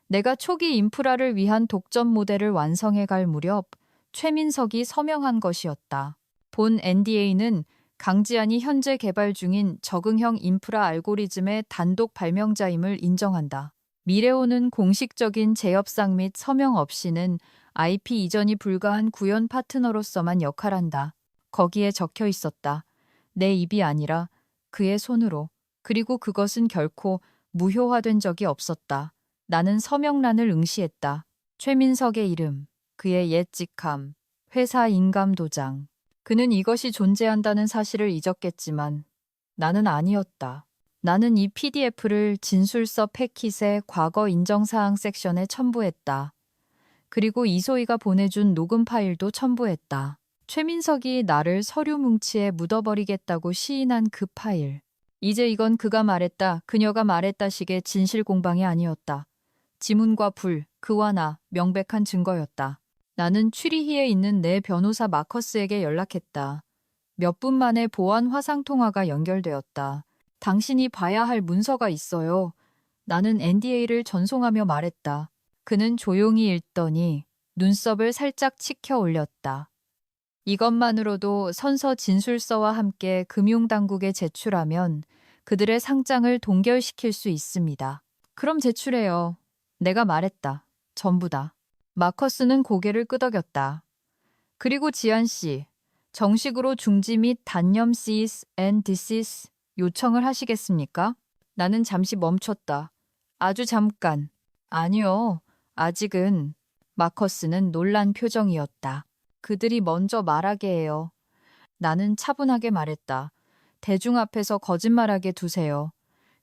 내가 초기 인프라를 위한 독점 모델을 완성해 갈 무렵 최민석이 서명한 것이었다. 본 NDA는 강지안이 현재 개발 중인 적응형 인프라 알고리즘의 단독 발명자임을 인정한다. 미래오는 공식적인 재협상 및 서명 없이는 IP 이전이 불가한 구현 파트너로서만 역할한다. 거기에 적혀 있었다. 내 입이 아니라 그의 손으로. 그리고 그것은 결코 무효화된 적이 없었다. 나는 서명란을 응시했다. 최민석의 이름, 그의 옛 직함, 회사 인감 도장. 그는 이것이 존재한다는 사실을 잊었겠지만 나는 아니었다. 나는 이 PDF를 진술서 패킷의 과거 인정사항 섹션에 첨부했다. 그리고 이소희가 보내준 녹음 파일도 첨부했다. 최민석이 나를 서류 뭉치에 묻어버리겠다고 시인한 그 파일. 이제 이건 그가 말했다, 그녀가 말했다식의 진실 공방이 아니었다. 지문과 불, 그와 나, 명백한 증거였다. 나는 취리히에 있는 내 변호사 마커스에게 연락했다. 몇 분 만에 보안 화상 통화가 연결되었다. 당신이 봐야 할 문서가 있어요. 나는 NDA를 전송하며 말했다. 그는 조용히 읽더니 눈썹을 살짝 치켜 올렸다. 이것만으로도 선서 진술서와 함께 금융당국에 제출하면 그들의 상장을 동결시킬 수 있습니다. 그럼 제출해요. 내가 말했다. 전부 다. 마커스는 고개를 끄덕였다. 그리고 지한 씨, 정식으로 중지 및 단념 cease and desist 요청을 하시겠습니까? 나는 잠시 멈췄다. 아주 잠깐. 아니요. 아직은. 마커스는 놀란 표정이었다. 그들이 먼저 말하게 해요. 나는 차분하게 말했다. 대중 앞에서 거짓말하게 두세요.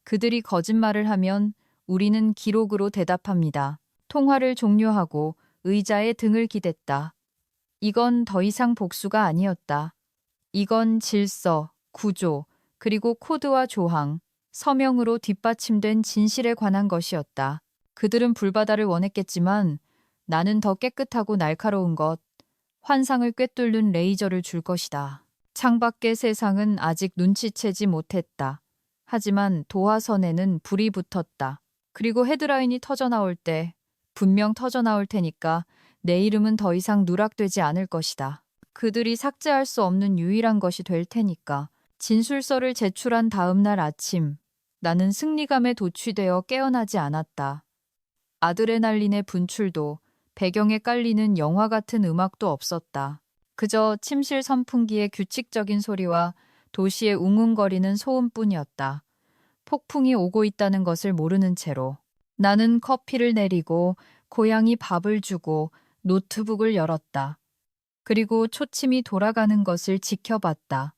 그들이 거짓말을 하면 우리는 기록으로 대답합니다. 통화를 종료하고 의자에 등을 기댔다. 이건 더 이상 복수가 아니었다. 이건 질서, 구조, 그리고 코드와 조항, 서명으로 뒷받침된 진실에 관한 것이었다. 그들은 불바다를 원했겠지만 나는 더 깨끗하고 날카로운 것, 환상을 꿰뚫는 레이저를 줄 것이다. 창밖의 세상은 아직 눈치채지 못했다. 하지만 도화선에는 불이 붙었다. 그리고 헤드라인이 터져나올 때 분명 터져나올 테니까 내 이름은 더 이상 누락되지 않을 것이다. 그들이 삭제할 수 없는 유일한 것이 될 테니까. 진술서를 제출한 다음 날 아침, 나는 승리감에 도취되어 깨어나지 않았다. 아드레날린의 분출도 배경에 깔리는 영화 같은 음악도 없었다. 그저 침실 선풍기의 규칙적인 소리와 도시의 웅웅거리는 소음뿐이었다. 폭풍이 오고 있다는 것을 모르는 채로. 나는 커피를 내리고 고양이 밥을 주고 노트북을 열었다. 그리고 초침이 돌아가는 것을 지켜봤다.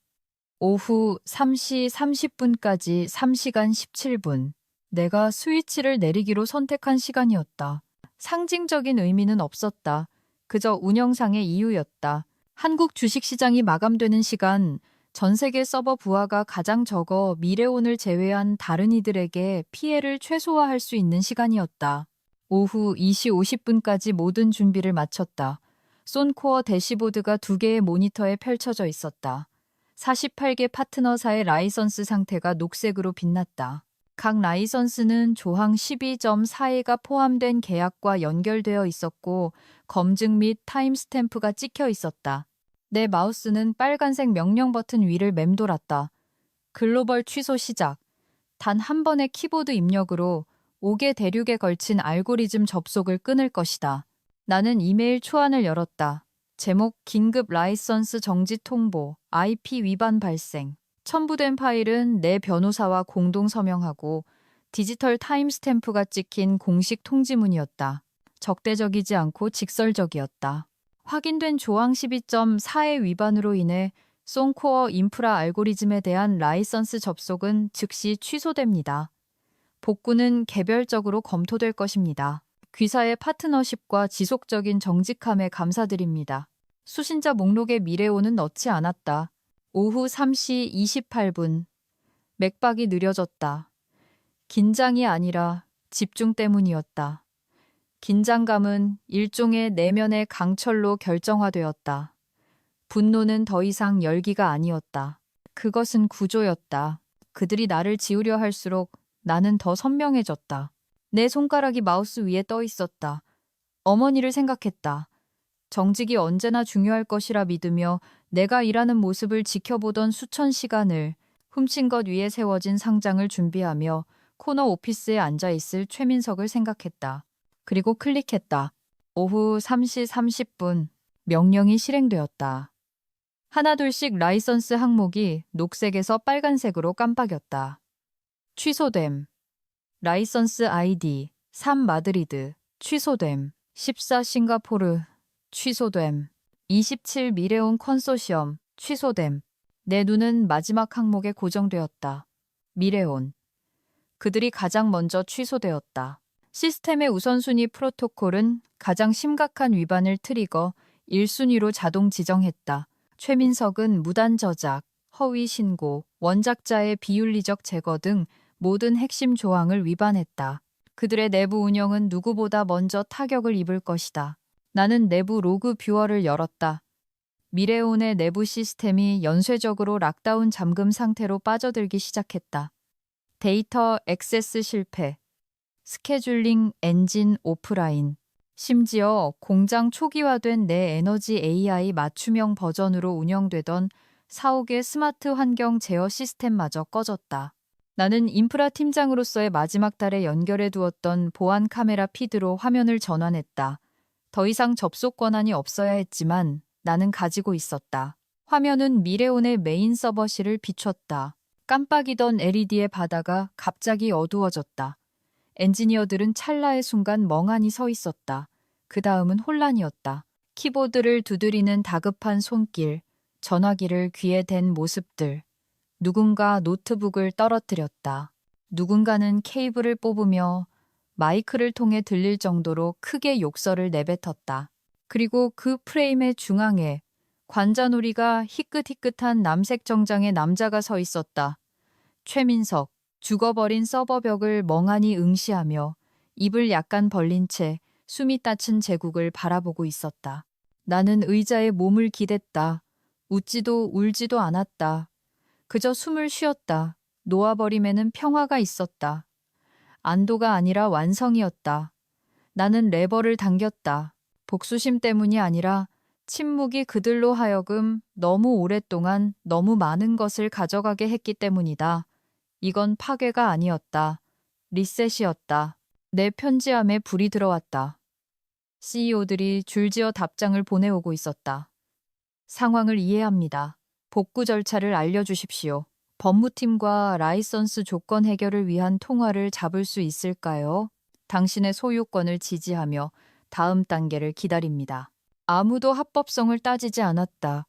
오후 3시 30분까지 3시간 17분. 내가 스위치를 내리기로 선택한 시간이었다. 상징적인 의미는 없었다. 그저 운영상의 이유였다. 한국 주식시장이 마감되는 시간, 전 세계 서버 부하가 가장 적어 미래온을 제외한 다른 이들에게 피해를 최소화할 수 있는 시간이었다. 오후 2시 50분까지 모든 준비를 마쳤다. 쏜코어 대시보드가 2개의 모니터에 펼쳐져 있었다. 48개 파트너사의 라이선스 상태가 녹색으로 빛났다. 각 라이선스는 조항 12.4회가 포함된 계약과 연결되어 있었고 검증 및 타임스탬프가 찍혀 있었다. 내 마우스는 빨간색 명령 버튼 위를 맴돌았다. 글로벌 취소 시작. 단 한 번의 키보드 입력으로 5개 대륙에 걸친 알고리즘 접속을 끊을 것이다. 나는 이메일 초안을 열었다. 제목 긴급 라이선스 정지 통보, IP 위반 발생. 첨부된 파일은 내 변호사와 공동 서명하고 디지털 타임스탬프가 찍힌 공식 통지문이었다. 적대적이지 않고 직설적이었다. 확인된 조항 12.4의 위반으로 인해 쏜코어 인프라 알고리즘에 대한 라이선스 접속은 즉시 취소됩니다. 복구는 개별적으로 검토될 것입니다. 귀사의 파트너십과 지속적인 정직함에 감사드립니다. 수신자 목록에 미래온은 넣지 않았다. 오후 3시 28분. 맥박이 느려졌다. 긴장이 아니라 집중 때문이었다. 긴장감은 일종의 내면의 강철로 결정화되었다. 분노는 더 이상 열기가 아니었다. 그것은 구조였다. 그들이 나를 지우려 할수록 나는 더 선명해졌다. 내 손가락이 마우스 위에 떠 있었다. 어머니를 생각했다. 정직이 언제나 중요할 것이라 믿으며 내가 일하는 모습을 지켜보던 수천 시간을 훔친 것 위에 세워진 상장을 준비하며 코너 오피스에 앉아있을 최민석을 생각했다. 그리고 클릭했다. 오후 3시 30분 명령이 실행되었다. 하나둘씩 라이선스 항목이 녹색에서 빨간색으로 깜빡였다. 취소됨. 라이선스 아이디 3 마드리드 취소됨. 14 싱가포르 취소됨. 27 미래온 컨소시엄 취소됨. 내 눈은 마지막 항목에 고정되었다. 미래온. 그들이 가장 먼저 취소되었다. 시스템의 우선순위 프로토콜은 가장 심각한 위반을 트리거 1순위로 자동 지정했다. 최민석은 무단 저작, 허위 신고, 원작자의 비윤리적 제거 등 모든 핵심 조항을 위반했다. 그들의 내부 운영은 누구보다 먼저 타격을 입을 것이다. 나는 내부 로그 뷰어를 열었다. 미래온의 내부 시스템이 연쇄적으로 락다운 잠금 상태로 빠져들기 시작했다. 데이터 액세스 실패, 스케줄링 엔진 오프라인, 심지어 공장 초기화된 내 에너지 AI 맞춤형 버전으로 운영되던 사옥의 스마트 환경 제어 시스템마저 꺼졌다. 나는 인프라 팀장으로서의 마지막 달에 연결해 두었던 보안 카메라 피드로 화면을 전환했다. 더 이상 접속 권한이 없어야 했지만 나는 가지고 있었다. 화면은 미래온의 메인 서버실을 비췄다. 깜빡이던 LED의 바다가 갑자기 어두워졌다. 엔지니어들은 찰나의 순간 멍하니 서 있었다. 그 다음은 혼란이었다. 키보드를 두드리는 다급한 손길, 전화기를 귀에 댄 모습들. 누군가 노트북을 떨어뜨렸다. 누군가는 케이블을 뽑으며 마이크를 통해 들릴 정도로 크게 욕설을 내뱉었다. 그리고 그 프레임의 중앙에 관자놀이가 희끗희끗한 남색 정장의 남자가 서 있었다. 최민석, 죽어버린 서버벽을 멍하니 응시하며 입을 약간 벌린 채 숨이 따친 제국을 바라보고 있었다. 나는 의자에 몸을 기댔다. 웃지도 울지도 않았다. 그저 숨을 쉬었다. 놓아버림에는 평화가 있었다. 안도가 아니라 완성이었다. 나는 레버를 당겼다. 복수심 때문이 아니라 침묵이 그들로 하여금 너무 오랫동안 너무 많은 것을 가져가게 했기 때문이다. 이건 파괴가 아니었다. 리셋이었다. 내 편지함에 불이 들어왔다. CEO들이 줄지어 답장을 보내오고 있었다. 상황을 이해합니다. 복구 절차를 알려주십시오. 법무팀과 라이선스 조건 해결을 위한 통화를 잡을 수 있을까요? 당신의 소유권을 지지하며 다음 단계를 기다립니다. 아무도 합법성을 따지지 않았다.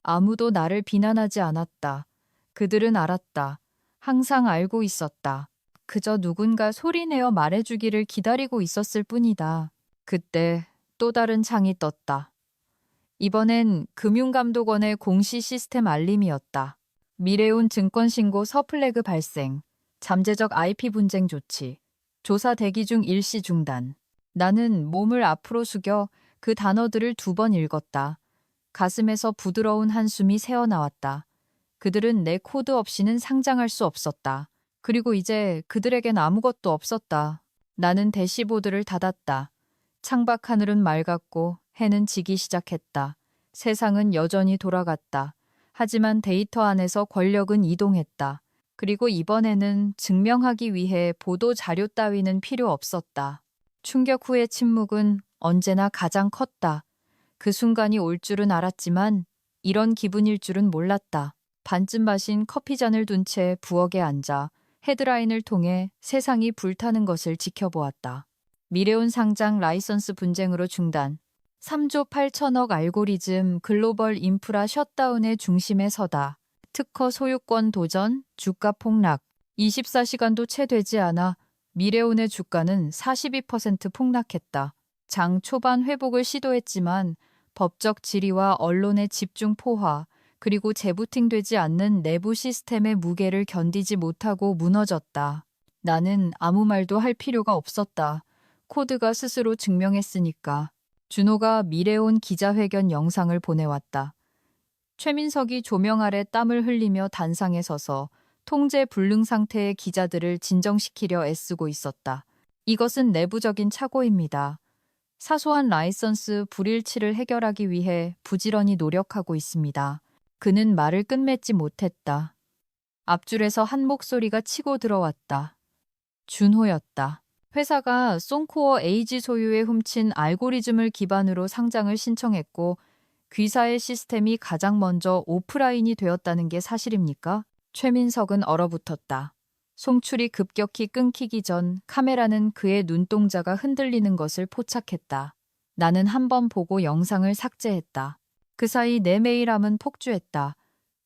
아무도 나를 비난하지 않았다. 그들은 알았다. 항상 알고 있었다. 그저 누군가 소리내어 말해주기를 기다리고 있었을 뿐이다. 그때 또 다른 창이 떴다. 이번엔 금융감독원의 공시 시스템 알림이었다. 미래온 증권신고 서플래그 발생, 잠재적 IP 분쟁 조치, 조사 대기 중 일시 중단. 나는 몸을 앞으로 숙여 그 단어들을 2번 읽었다. 가슴에서 부드러운 한숨이 새어나왔다. 그들은 내 코드 없이는 상장할 수 없었다. 그리고 이제 그들에겐 아무것도 없었다. 나는 대시보드를 닫았다. 창밖 하늘은 맑았고 해는 지기 시작했다. 세상은 여전히 돌아갔다. 하지만 데이터 안에서 권력은 이동했다. 그리고 이번에는 증명하기 위해 보도 자료 따위는 필요 없었다. 충격 후의 침묵은 언제나 가장 컸다. 그 순간이 올 줄은 알았지만 이런 기분일 줄은 몰랐다. 반쯤 마신 커피잔을 둔 채 부엌에 앉아 헤드라인을 통해 세상이 불타는 것을 지켜보았다. 미래온 상장 라이선스 분쟁으로 중단. 3조 8천억 알고리즘 글로벌 인프라 셧다운의 중심에 서다. 특허 소유권 도전, 주가 폭락. 24시간도 채 되지 않아 미래온의 주가는 42% 폭락했다. 장 초반 회복을 시도했지만 법적 질의와 언론의 집중 포화, 그리고 재부팅되지 않는 내부 시스템의 무게를 견디지 못하고 무너졌다. 나는 아무 말도 할 필요가 없었다. 코드가 스스로 증명했으니까. 준호가 미래온 기자회견 영상을 보내왔다. 최민석이 조명 아래 땀을 흘리며 단상에 서서 통제 불능 상태의 기자들을 진정시키려 애쓰고 있었다. 이것은 내부적인 착오입니다. 사소한 라이선스 불일치를 해결하기 위해 부지런히 노력하고 있습니다. 그는 말을 끝맺지 못했다. 앞줄에서 한 목소리가 치고 들어왔다. 준호였다. 회사가 송코어 에이지 소유의 훔친 알고리즘을 기반으로 상장을 신청했고 귀사의 시스템이 가장 먼저 오프라인이 되었다는 게 사실입니까? 최민석은 얼어붙었다. 송출이 급격히 끊기기 전 카메라는 그의 눈동자가 흔들리는 것을 포착했다. 나는 한 번 보고 영상을 삭제했다. 그 사이 내 메일함은 폭주했다.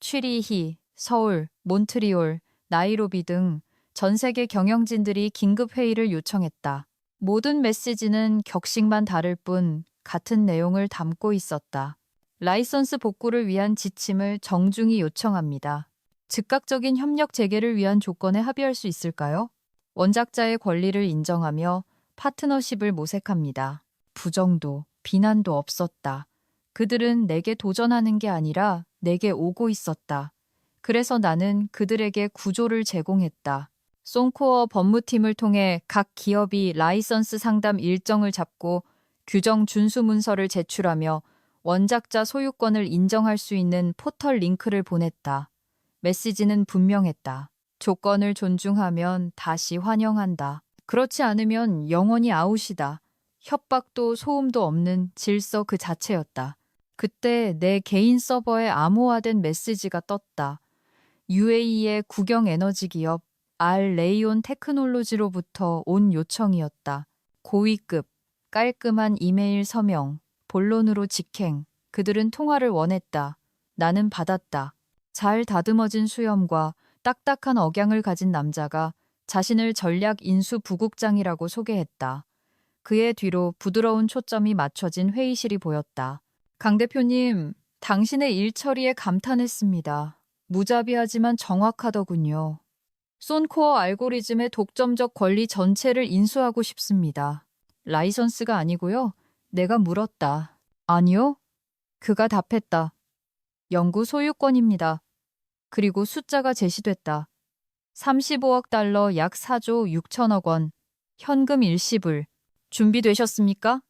취리히, 서울, 몬트리올, 나이로비 등 전 세계 경영진들이 긴급 회의를 요청했다. 모든 메시지는 격식만 다를 뿐 같은 내용을 담고 있었다. 라이선스 복구를 위한 지침을 정중히 요청합니다. 즉각적인 협력 재개를 위한 조건에 합의할 수 있을까요? 원작자의 권리를 인정하며 파트너십을 모색합니다. 부정도, 비난도 없었다. 그들은 내게 도전하는 게 아니라 내게 오고 있었다. 그래서 나는 그들에게 구조를 제공했다. 송코어 법무팀을 통해 각 기업이 라이선스 상담 일정을 잡고 규정 준수 문서를 제출하며 원작자 소유권을 인정할 수 있는 포털 링크를 보냈다. 메시지는 분명했다. 조건을 존중하면 다시 환영한다. 그렇지 않으면 영원히 아웃이다. 협박도 소음도 없는 질서 그 자체였다. 그때 내 개인 서버에 암호화된 메시지가 떴다. UAE의 국영 에너지 기업 알레이온 테크놀로지로부터 온 요청이었다. 고위급, 깔끔한 이메일 서명, 본론으로 직행. 그들은 통화를 원했다. 나는 받았다. 잘 다듬어진 수염과 딱딱한 억양을 가진 남자가 자신을 전략 인수 부국장이라고 소개했다. 그의 뒤로 부드러운 초점이 맞춰진 회의실이 보였다. 강 대표님, 당신의 일 처리에 감탄했습니다. 무자비하지만 정확하더군요. 쏜코어 알고리즘의 독점적 권리 전체를 인수하고 싶습니다. 라이선스가 아니고요. 내가 물었다. 아니요? 그가 답했다. 연구 소유권입니다. 그리고 숫자가 제시됐다. 35억 달러 약 4조 6천억 원. 현금 일시불. 준비되셨습니까?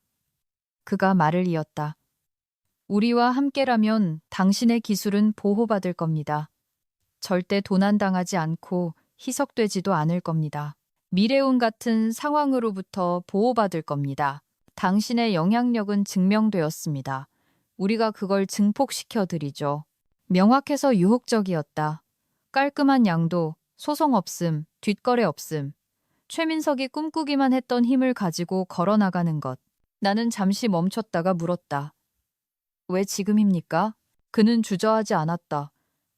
그가 말을 이었다. 우리와 함께라면 당신의 기술은 보호받을 겁니다. 절대 도난당하지 않고 희석되지도 않을 겁니다. 미래운 같은 상황으로부터 보호받을 겁니다. 당신의 영향력은 증명되었습니다. 우리가 그걸 증폭시켜 드리죠. 명확해서 유혹적이었다. 깔끔한 양도, 소송 없음, 뒷거래 없음. 최민석이 꿈꾸기만 했던 힘을 가지고 걸어나가는 것. 나는 잠시 멈췄다가 물었다. 왜 지금입니까? 그는 주저하지 않았다.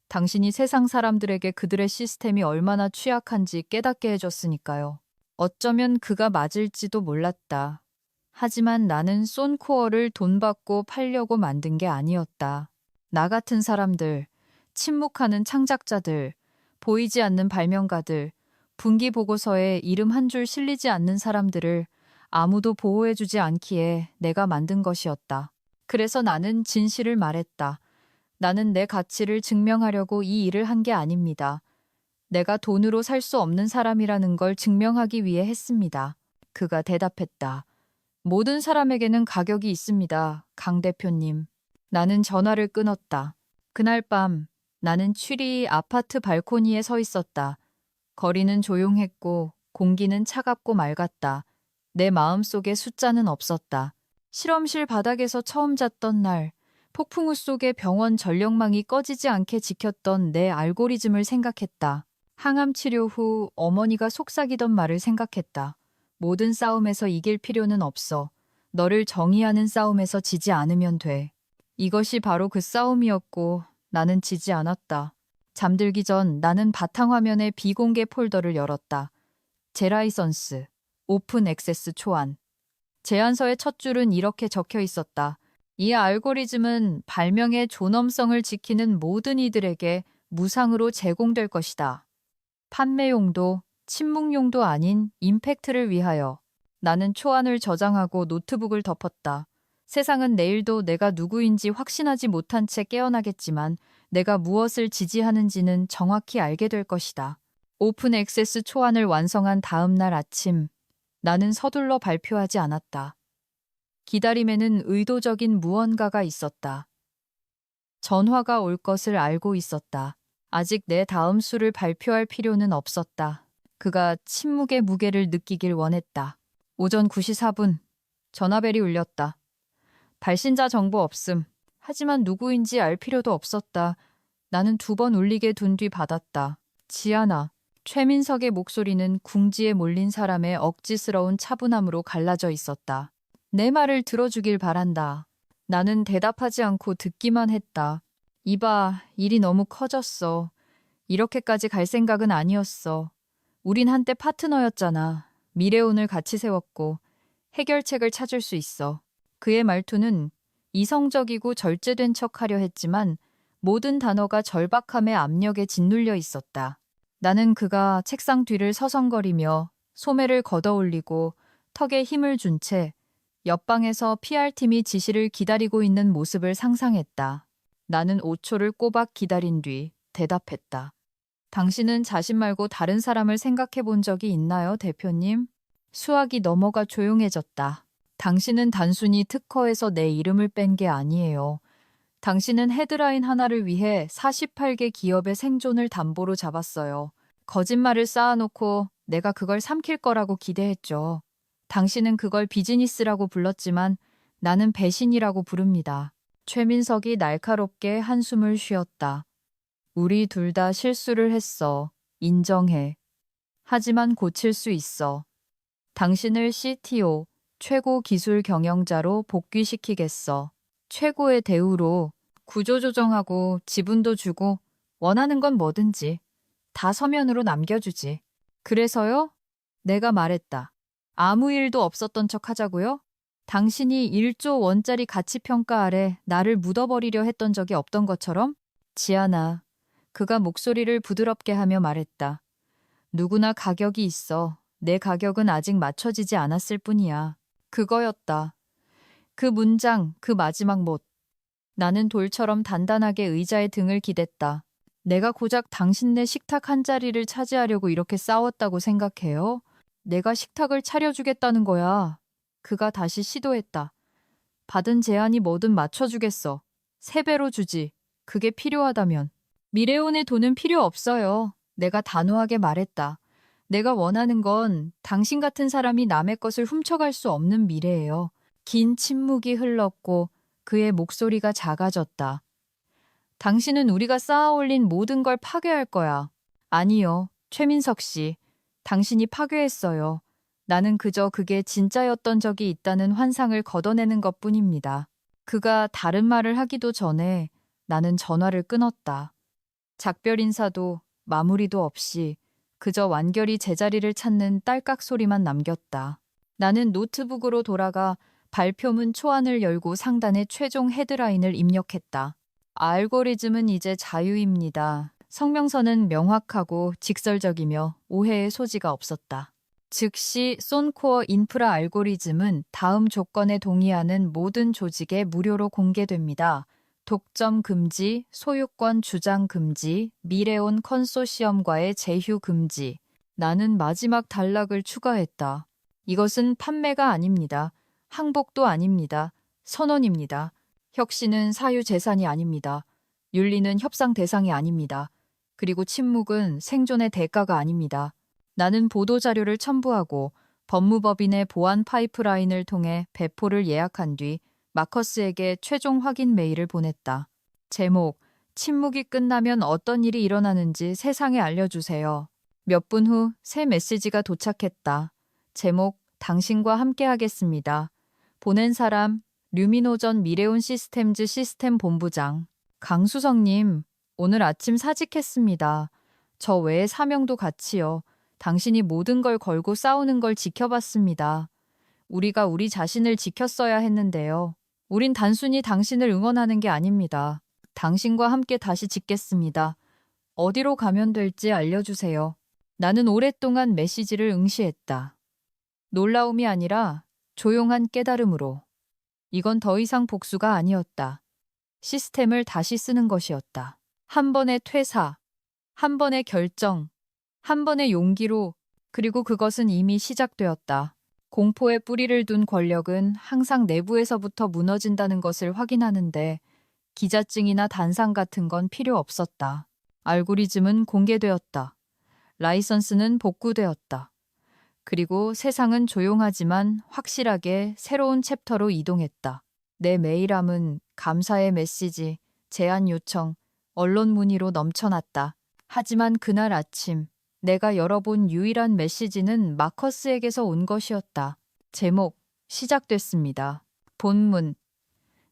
당신이 세상 사람들에게 그들의 시스템이 얼마나 취약한지 깨닫게 해줬으니까요. 어쩌면 그가 맞을지도 몰랐다. 하지만 나는 쏜코어를 돈 받고 팔려고 만든 게 아니었다. 나 같은 사람들, 침묵하는 창작자들, 보이지 않는 발명가들, 분기 보고서에 이름 한 줄 실리지 않는 사람들을 아무도 보호해주지 않기에 내가 만든 것이었다. 그래서 나는 진실을 말했다. 나는 내 가치를 증명하려고 이 일을 한 게 아닙니다. 내가 돈으로 살 수 없는 사람이라는 걸 증명하기 위해 했습니다. 그가 대답했다. 모든 사람에게는 가격이 있습니다. 강 대표님. 나는 전화를 끊었다. 그날 밤 나는 취리 아파트 발코니에 서 있었다. 거리는 조용했고 공기는 차갑고 맑았다. 내 마음속에 숫자는 없었다. 실험실 바닥에서 처음 잤던 날 폭풍우 속에 병원 전력망이 꺼지지 않게 지켰던 내 알고리즘을 생각했다. 항암 치료 후 어머니가 속삭이던 말을 생각했다. 모든 싸움에서 이길 필요는 없어. 너를 정의하는 싸움에서 지지 않으면 돼. 이것이 바로 그 싸움이었고 나는 지지 않았다. 잠들기 전 나는 바탕화면의 비공개 폴더를 열었다. 제라이선스, 오픈 액세스 초안. 제안서의 첫 줄은 이렇게 적혀 있었다. 이 알고리즘은 발명의 존엄성을 지키는 모든 이들에게 무상으로 제공될 것이다. 판매용도, 침묵용도 아닌 임팩트를 위하여. 나는 초안을 저장하고 노트북을 덮었다. 세상은 내일도 내가 누구인지 확신하지 못한 채 깨어나겠지만 내가 무엇을 지지하는지는 정확히 알게 될 것이다. 오픈 액세스 초안을 완성한 다음 날 아침, 나는 서둘러 발표하지 않았다. 기다림에는 의도적인 무언가가 있었다. 전화가 올 것을 알고 있었다. 아직 내 다음 수를 발표할 필요는 없었다. 그가 침묵의 무게를 느끼길 원했다. 오전 9시 4분, 전화벨이 울렸다. 발신자 정보 없음. 하지만 누구인지 알 필요도 없었다. 나는 2번 울리게 둔 뒤 받았다. 지아나. 최민석의 목소리는 궁지에 몰린 사람의 억지스러운 차분함으로 갈라져 있었다. 내 말을 들어주길 바란다. 나는 대답하지 않고 듣기만 했다. 이봐, 일이 너무 커졌어. 이렇게까지 갈 생각은 아니었어. 우린 한때 파트너였잖아. 미래온을 같이 세웠고 해결책을 찾을 수 있어. 그의 말투는 이성적이고 절제된 척하려 했지만 모든 단어가 절박함의 압력에 짓눌려 있었다. 나는 그가 책상 뒤를 서성거리며 소매를 걷어올리고 턱에 힘을 준 채 옆방에서 PR팀이 지시를 기다리고 있는 모습을 상상했다. 나는 5초를 꼬박 기다린 뒤 대답했다. 당신은 자신 말고 다른 사람을 생각해 본 적이 있나요, 대표님? 수학이 넘어가 조용해졌다. 당신은 단순히 특허에서 내 이름을 뺀 게 아니에요. 당신은 헤드라인 하나를 위해 48개 기업의 생존을 담보로 잡았어요. 거짓말을 쌓아놓고 내가 그걸 삼킬 거라고 기대했죠. 당신은 그걸 비즈니스라고 불렀지만 나는 배신이라고 부릅니다. 최민석이 날카롭게 한숨을 쉬었다. 우리 둘 다 실수를 했어. 인정해. 하지만 고칠 수 있어. 당신을 CTO, 최고 기술 경영자로 복귀시키겠어. 최고의 대우로 구조조정하고 지분도 주고 원하는 건 뭐든지 다 서면으로 남겨주지. 그래서요? 내가 말했다. 아무 일도 없었던 척 하자고요? 당신이 1조 원짜리 가치평가 아래 나를 묻어버리려 했던 적이 없던 것처럼? 지아나. 그가 목소리를 부드럽게 하며 말했다. 누구나 가격이 있어. 내 가격은 아직 맞춰지지 않았을 뿐이야. 그거였다. 그 문장, 그 마지막 못. 나는 돌처럼 단단하게 의자에 등을 기댔다. 내가 고작 당신네 식탁 한 자리를 차지하려고 이렇게 싸웠다고 생각해요? 내가 식탁을 차려주겠다는 거야. 그가 다시 시도했다. 받은 제안이 뭐든 맞춰주겠어. 3배로 주지. 그게 필요하다면. 미래온의 돈은 필요 없어요. 내가 단호하게 말했다. 내가 원하는 건 당신 같은 사람이 남의 것을 훔쳐갈 수 없는 미래예요. 긴 침묵이 흘렀고 그의 목소리가 작아졌다. 당신은 우리가 쌓아올린 모든 걸 파괴할 거야. 아니요, 최민석 씨. 당신이 파괴했어요. 나는 그저 그게 진짜였던 적이 있다는 환상을 걷어내는 것뿐입니다. 그가 다른 말을 하기도 전에 나는 전화를 끊었다. 작별 인사도 마무리도 없이 그저 완결히 제자리를 찾는 딸깍 소리만 남겼다. 나는 노트북으로 돌아가 발표문 초안을 열고 상단에 최종 헤드라인을 입력했다. 알고리즘은 이제 자유입니다. 성명서는 명확하고 직설적이며 오해의 소지가 없었다. 즉시 쏜코어 인프라 알고리즘은 다음 조건에 동의하는 모든 조직에 무료로 공개됩니다. 독점 금지, 소유권 주장 금지, 미래온 컨소시엄과의 제휴 금지. 나는 마지막 단락을 추가했다. 이것은 판매가 아닙니다. 항복도 아닙니다. 선언입니다. 혁신은 사유재산이 아닙니다. 윤리는 협상 대상이 아닙니다. 그리고 침묵은 생존의 대가가 아닙니다. 나는 보도자료를 첨부하고 법무법인의 보안 파이프라인을 통해 배포를 예약한 뒤 마커스에게 최종 확인 메일을 보냈다. 제목, 침묵이 끝나면 어떤 일이 일어나는지 세상에 알려주세요. 몇 분 후 새 메시지가 도착했다. 제목, 당신과 함께하겠습니다. 보낸 사람, 류민호전 미래온 시스템즈 시스템 본부장. 강수성님, 오늘 아침 사직했습니다. 저 외에 사명도 같이요. 당신이 모든 걸 걸고 싸우는 걸 지켜봤습니다. 우리가 우리 자신을 지켰어야 했는데요. 우린 단순히 당신을 응원하는 게 아닙니다. 당신과 함께 다시 짓겠습니다. 어디로 가면 될지 알려주세요. 나는 오랫동안 메시지를 응시했다. 놀라움이 아니라 조용한 깨달음으로. 이건 더 이상 복수가 아니었다. 시스템을 다시 쓰는 것이었다. 한 번의 퇴사, 한 번의 결정, 한 번의 용기로, 그리고 그것은 이미 시작되었다. 공포에 뿌리를 둔 권력은 항상 내부에서부터 무너진다는 것을 확인하는데 기자증이나 단상 같은 건 필요 없었다. 알고리즘은 공개되었다. 라이선스는 복구되었다. 그리고 세상은 조용하지만 확실하게 새로운 챕터로 이동했다. 내 메일함은 감사의 메시지, 제안 요청, 언론 문의로 넘쳐났다. 하지만 그날 아침 내가 열어본 유일한 메시지는 마커스에게서 온 것이었다. 제목, 시작됐습니다. 본문,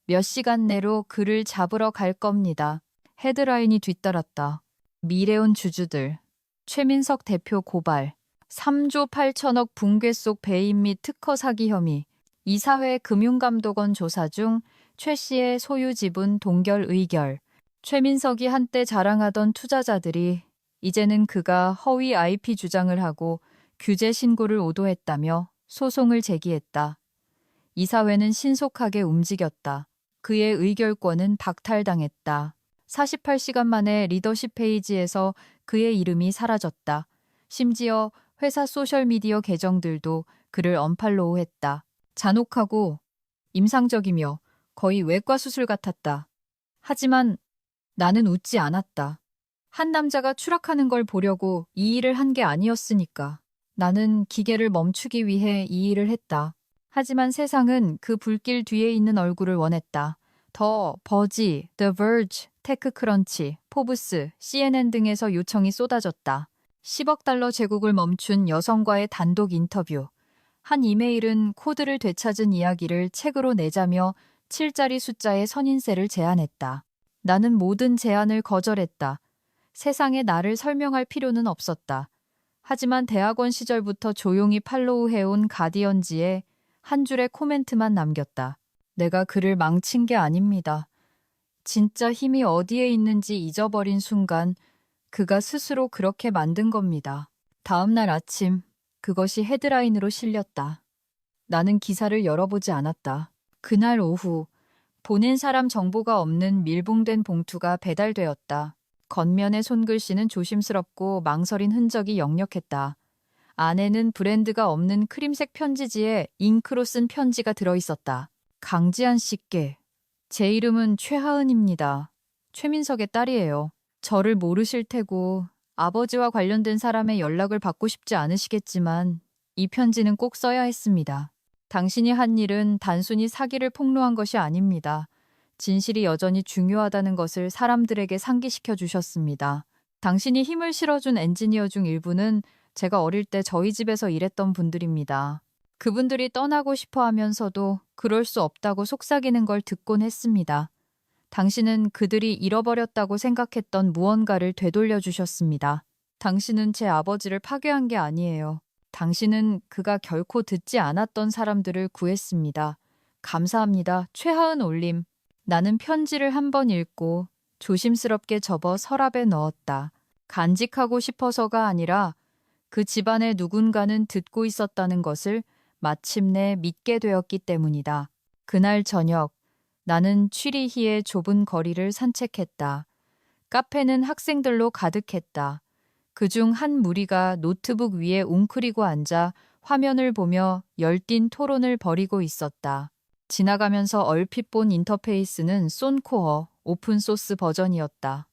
몇 시간 내로 그를 잡으러 갈 겁니다. 헤드라인이 뒤따랐다. 미래온 주주들, 최민석 대표 고발, 3조 8천억 붕괴 속 배임 및 특허 사기 혐의, 이사회 금융감독원 조사 중 최 씨의 소유 지분 동결 의결, 최민석이 한때 자랑하던 투자자들이 이제는 그가 허위 IP 주장을 하고 규제 신고를 오도했다며 소송을 제기했다. 이사회는 신속하게 움직였다. 그의 의결권은 박탈당했다. 48시간 만에 리더십 페이지에서 그의 이름이 사라졌다. 심지어 회사 소셜미디어 계정들도 그를 언팔로우했다. 잔혹하고 임상적이며 거의 외과 수술 같았다. 하지만 나는 웃지 않았다. 한 남자가 추락하는 걸 보려고 이 일을 한 게 아니었으니까. 나는 기계를 멈추기 위해 이 일을 했다. 하지만 세상은 그 불길 뒤에 있는 얼굴을 원했다. 더, 버지, The Verge, 테크크런치, 포브스, CNN 등에서 요청이 쏟아졌다. 10억 달러 제국을 멈춘 여성과의 단독 인터뷰. 한 이메일은 코드를 되찾은 이야기를 책으로 내자며 7자리 숫자의 선인세를 제안했다. 나는 모든 제안을 거절했다. 세상에 나를 설명할 필요는 없었다. 하지만 대학원 시절부터 조용히 팔로우해온 가디언지에 한 줄의 코멘트만 남겼다. 내가 그를 망친 게 아닙니다. 진짜 힘이 어디에 있는지 잊어버린 순간 그가 스스로 그렇게 만든 겁니다. 다음 날 아침 그것이 헤드라인으로 실렸다. 나는 기사를 열어보지 않았다. 그날 오후 보낸 사람 정보가 없는 밀봉된 봉투가 배달되었다. 겉면의 손글씨는 조심스럽고 망설인 흔적이 역력했다. 안에는 브랜드가 없는 크림색 편지지에 잉크로 쓴 편지가 들어있었다. 강지한 씨께. 제 이름은 최하은입니다. 최민석의 딸이에요. 저를 모르실 테고 아버지와 관련된 사람의 연락을 받고 싶지 않으시겠지만 이 편지는 꼭 써야 했습니다. 당신이 한 일은 단순히 사기를 폭로한 것이 아닙니다. 진실이 여전히 중요하다는 것을 사람들에게 상기시켜 주셨습니다. 당신이 힘을 실어준 엔지니어 중 일부는 제가 어릴 때 저희 집에서 일했던 분들입니다. 그분들이 떠나고 싶어 하면서도 그럴 수 없다고 속삭이는 걸 듣곤 했습니다. 당신은 그들이 잃어버렸다고 생각했던 무언가를 되돌려 주셨습니다. 당신은 제 아버지를 파괴한 게 아니에요. 당신은 그가 결코 듣지 않았던 사람들을 구했습니다. 감사합니다. 최하은 올림. 나는 편지를 한 번 읽고 조심스럽게 접어 서랍에 넣었다. 간직하고 싶어서가 아니라 그 집안의 누군가는 듣고 있었다는 것을 마침내 믿게 되었기 때문이다. 그날 저녁 나는 취리히의 좁은 거리를 산책했다. 카페는 학생들로 가득했다. 그중 한 무리가 노트북 위에 웅크리고 앉아 화면을 보며 열띤 토론을 벌이고 있었다. 지나가면서 얼핏 본 인터페이스는 쏜코어 오픈소스 버전이었다.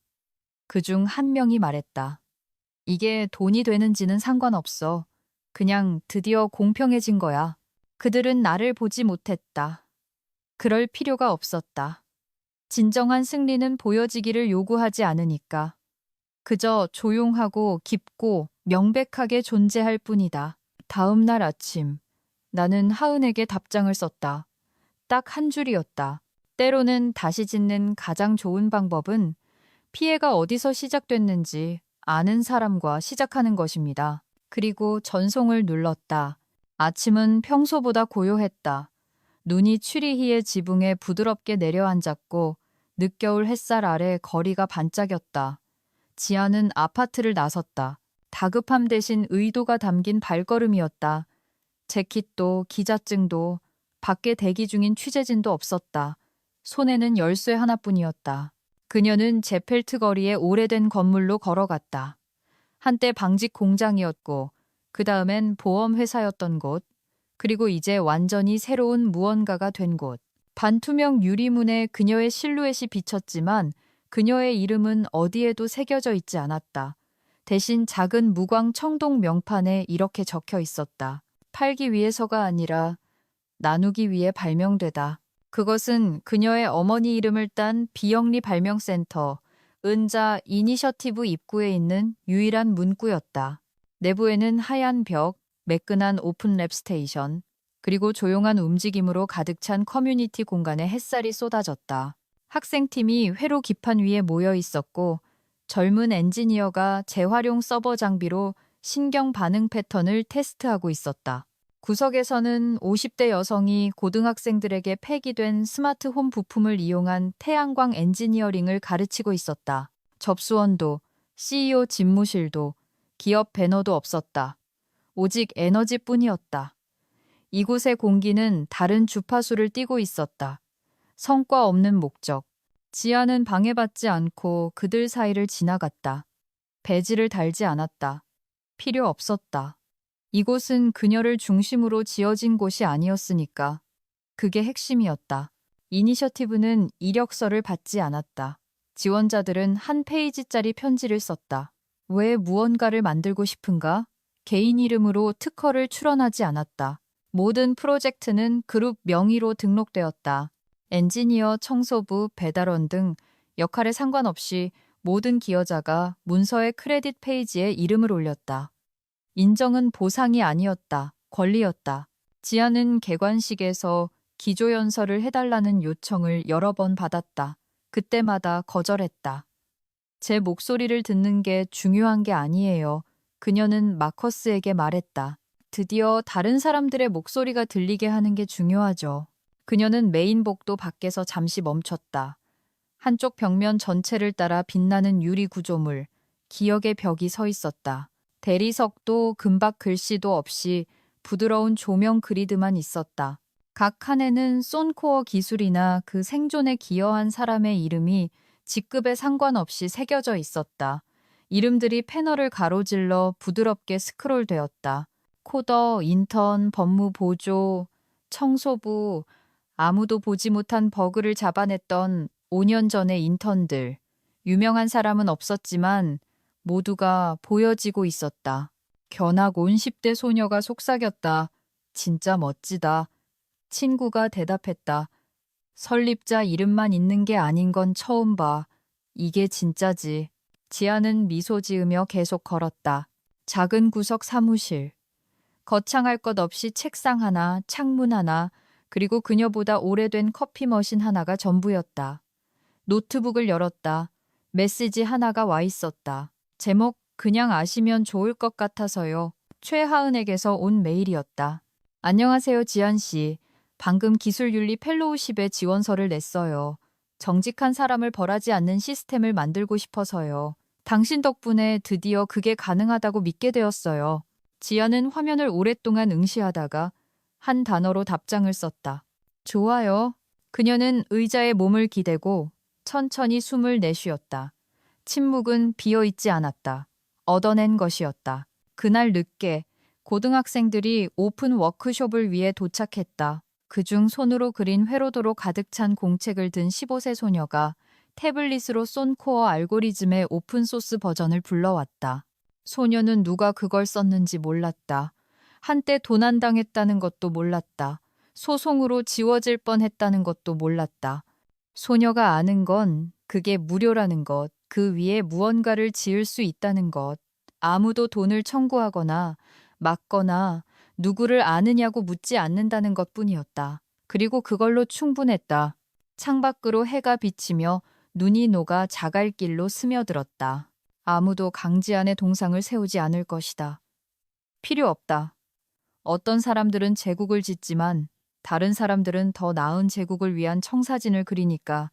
그중 한 명이 말했다. 이게 돈이 되는지는 상관없어. 그냥 드디어 공평해진 거야. 그들은 나를 보지 못했다. 그럴 필요가 없었다. 진정한 승리는 보여지기를 요구하지 않으니까. 그저 조용하고 깊고 명백하게 존재할 뿐이다. 다음 날 아침, 나는 하은에게 답장을 썼다. 딱 한 줄이었다. 때로는 다시 짓는 가장 좋은 방법은 피해가 어디서 시작됐는지 아는 사람과 시작하는 것입니다. 그리고 전송을 눌렀다. 아침은 평소보다 고요했다. 눈이 취리히의 지붕에 부드럽게 내려앉았고 늦겨울 햇살 아래 거리가 반짝였다. 지아는 아파트를 나섰다. 다급함 대신 의도가 담긴 발걸음이었다. 재킷도 기자증도 밖에 대기 중인 취재진도 없었다. 손에는 열쇠 하나뿐이었다. 그녀는 제펠트 거리의 오래된 건물로 걸어갔다. 한때 방직 공장이었고 그 다음엔 보험회사였던 곳, 그리고 이제 완전히 새로운 무언가가 된 곳. 반투명 유리문에 그녀의 실루엣이 비쳤지만 그녀의 이름은 어디에도 새겨져 있지 않았다. 대신 작은 무광 청동 명판에 이렇게 적혀 있었다. 팔기 위해서가 아니라 나누기 위해 발명되다. 그것은 그녀의 어머니 이름을 딴 비영리 발명센터, 은자 이니셔티브 입구에 있는 유일한 문구였다. 내부에는 하얀 벽, 매끈한 오픈랩 스테이션, 그리고 조용한 움직임으로 가득 찬 커뮤니티 공간에 햇살이 쏟아졌다. 학생팀이 회로 기판 위에 모여 있었고 젊은 엔지니어가 재활용 서버 장비로 신경 반응 패턴을 테스트하고 있었다. 구석에서는 50대 여성이 고등학생들에게 폐기된 스마트홈 부품을 이용한 태양광 엔지니어링을 가르치고 있었다. 접수원도, CEO 집무실도, 기업 배너도 없었다. 오직 에너지뿐이었다. 이곳의 공기는 다른 주파수를 띠고 있었다. 성과 없는 목적. 지아는 방해받지 않고 그들 사이를 지나갔다. 배지를 달지 않았다. 필요 없었다. 이곳은 그녀를 중심으로 지어진 곳이 아니었으니까. 그게 핵심이었다. 이니셔티브는 이력서를 받지 않았다. 지원자들은 한 페이지짜리 편지를 썼다. 왜 무언가를 만들고 싶은가? 개인 이름으로 특허를 출원하지 않았다. 모든 프로젝트는 그룹 명의로 등록되었다. 엔지니어, 청소부, 배달원 등 역할에 상관없이 모든 기여자가 문서의 크레딧 페이지에 이름을 올렸다. 인정은 보상이 아니었다. 권리였다. 지아는 개관식에서 기조연설을 해달라는 요청을 여러 번 받았다. 그때마다 거절했다. 제 목소리를 듣는 게 중요한 게 아니에요. 그녀는 마커스에게 말했다. 드디어 다른 사람들의 목소리가 들리게 하는 게 중요하죠. 그녀는 메인복도 밖에서 잠시 멈췄다. 한쪽 벽면 전체를 따라 빛나는 유리 구조물, 기억의 벽이 서 있었다. 대리석도 금박 글씨도 없이 부드러운 조명 그리드만 있었다. 각 칸에는 쏜코어 기술이나 그 생존에 기여한 사람의 이름이 직급에 상관없이 새겨져 있었다. 이름들이 패널을 가로질러 부드럽게 스크롤되었다. 코더, 인턴, 법무보조, 청소부, 아무도 보지 못한 버그를 잡아냈던 5년 전의 인턴들. 유명한 사람은 없었지만 모두가 보여지고 있었다. 견학 온 10대 소녀가 속삭였다. 진짜 멋지다. 친구가 대답했다. 설립자 이름만 있는 게 아닌 건 처음 봐. 이게 진짜지. 지아는 미소 지으며 계속 걸었다. 작은 구석 사무실. 거창할 것 없이 책상 하나, 창문 하나, 그리고 그녀보다 오래된 커피 머신 하나가 전부였다. 노트북을 열었다. 메시지 하나가 와 있었다. 제목 그냥 아시면 좋을 것 같아서요. 최하은에게서 온 메일이었다. 안녕하세요, 지안 씨. 방금 기술윤리 펠로우십에 지원서를 냈어요. 정직한 사람을 벌하지 않는 시스템을 만들고 싶어서요. 당신 덕분에 드디어 그게 가능하다고 믿게 되었어요. 지아는 화면을 오랫동안 응시하다가 한 단어로 답장을 썼다. 좋아요. 그녀는 의자에 몸을 기대고 천천히 숨을 내쉬었다. 침묵은 비어있지 않았다. 얻어낸 것이었다. 그날 늦게 고등학생들이 오픈 워크숍을 위해 도착했다. 그중 손으로 그린 회로도로 가득 찬 공책을 든 15세 소녀가 태블릿으로 쏜코어 알고리즘의 오픈소스 버전을 불러왔다. 소녀는 누가 그걸 썼는지 몰랐다. 한때 도난당했다는 것도 몰랐다. 소송으로 지워질 뻔했다는 것도 몰랐다. 소녀가 아는 건 그게 무료라는 것, 그 위에 무언가를 지을 수 있다는 것, 아무도 돈을 청구하거나 막거나 누구를 아느냐고 묻지 않는다는 것뿐이었다. 그리고 그걸로 충분했다. 창밖으로 해가 비치며 눈이 녹아 자갈길로 스며들었다. 아무도 강지안의 동상을 세우지 않을 것이다. 필요 없다. 어떤 사람들은 제국을 짓지만 다른 사람들은 더 나은 제국을 위한 청사진을 그리니까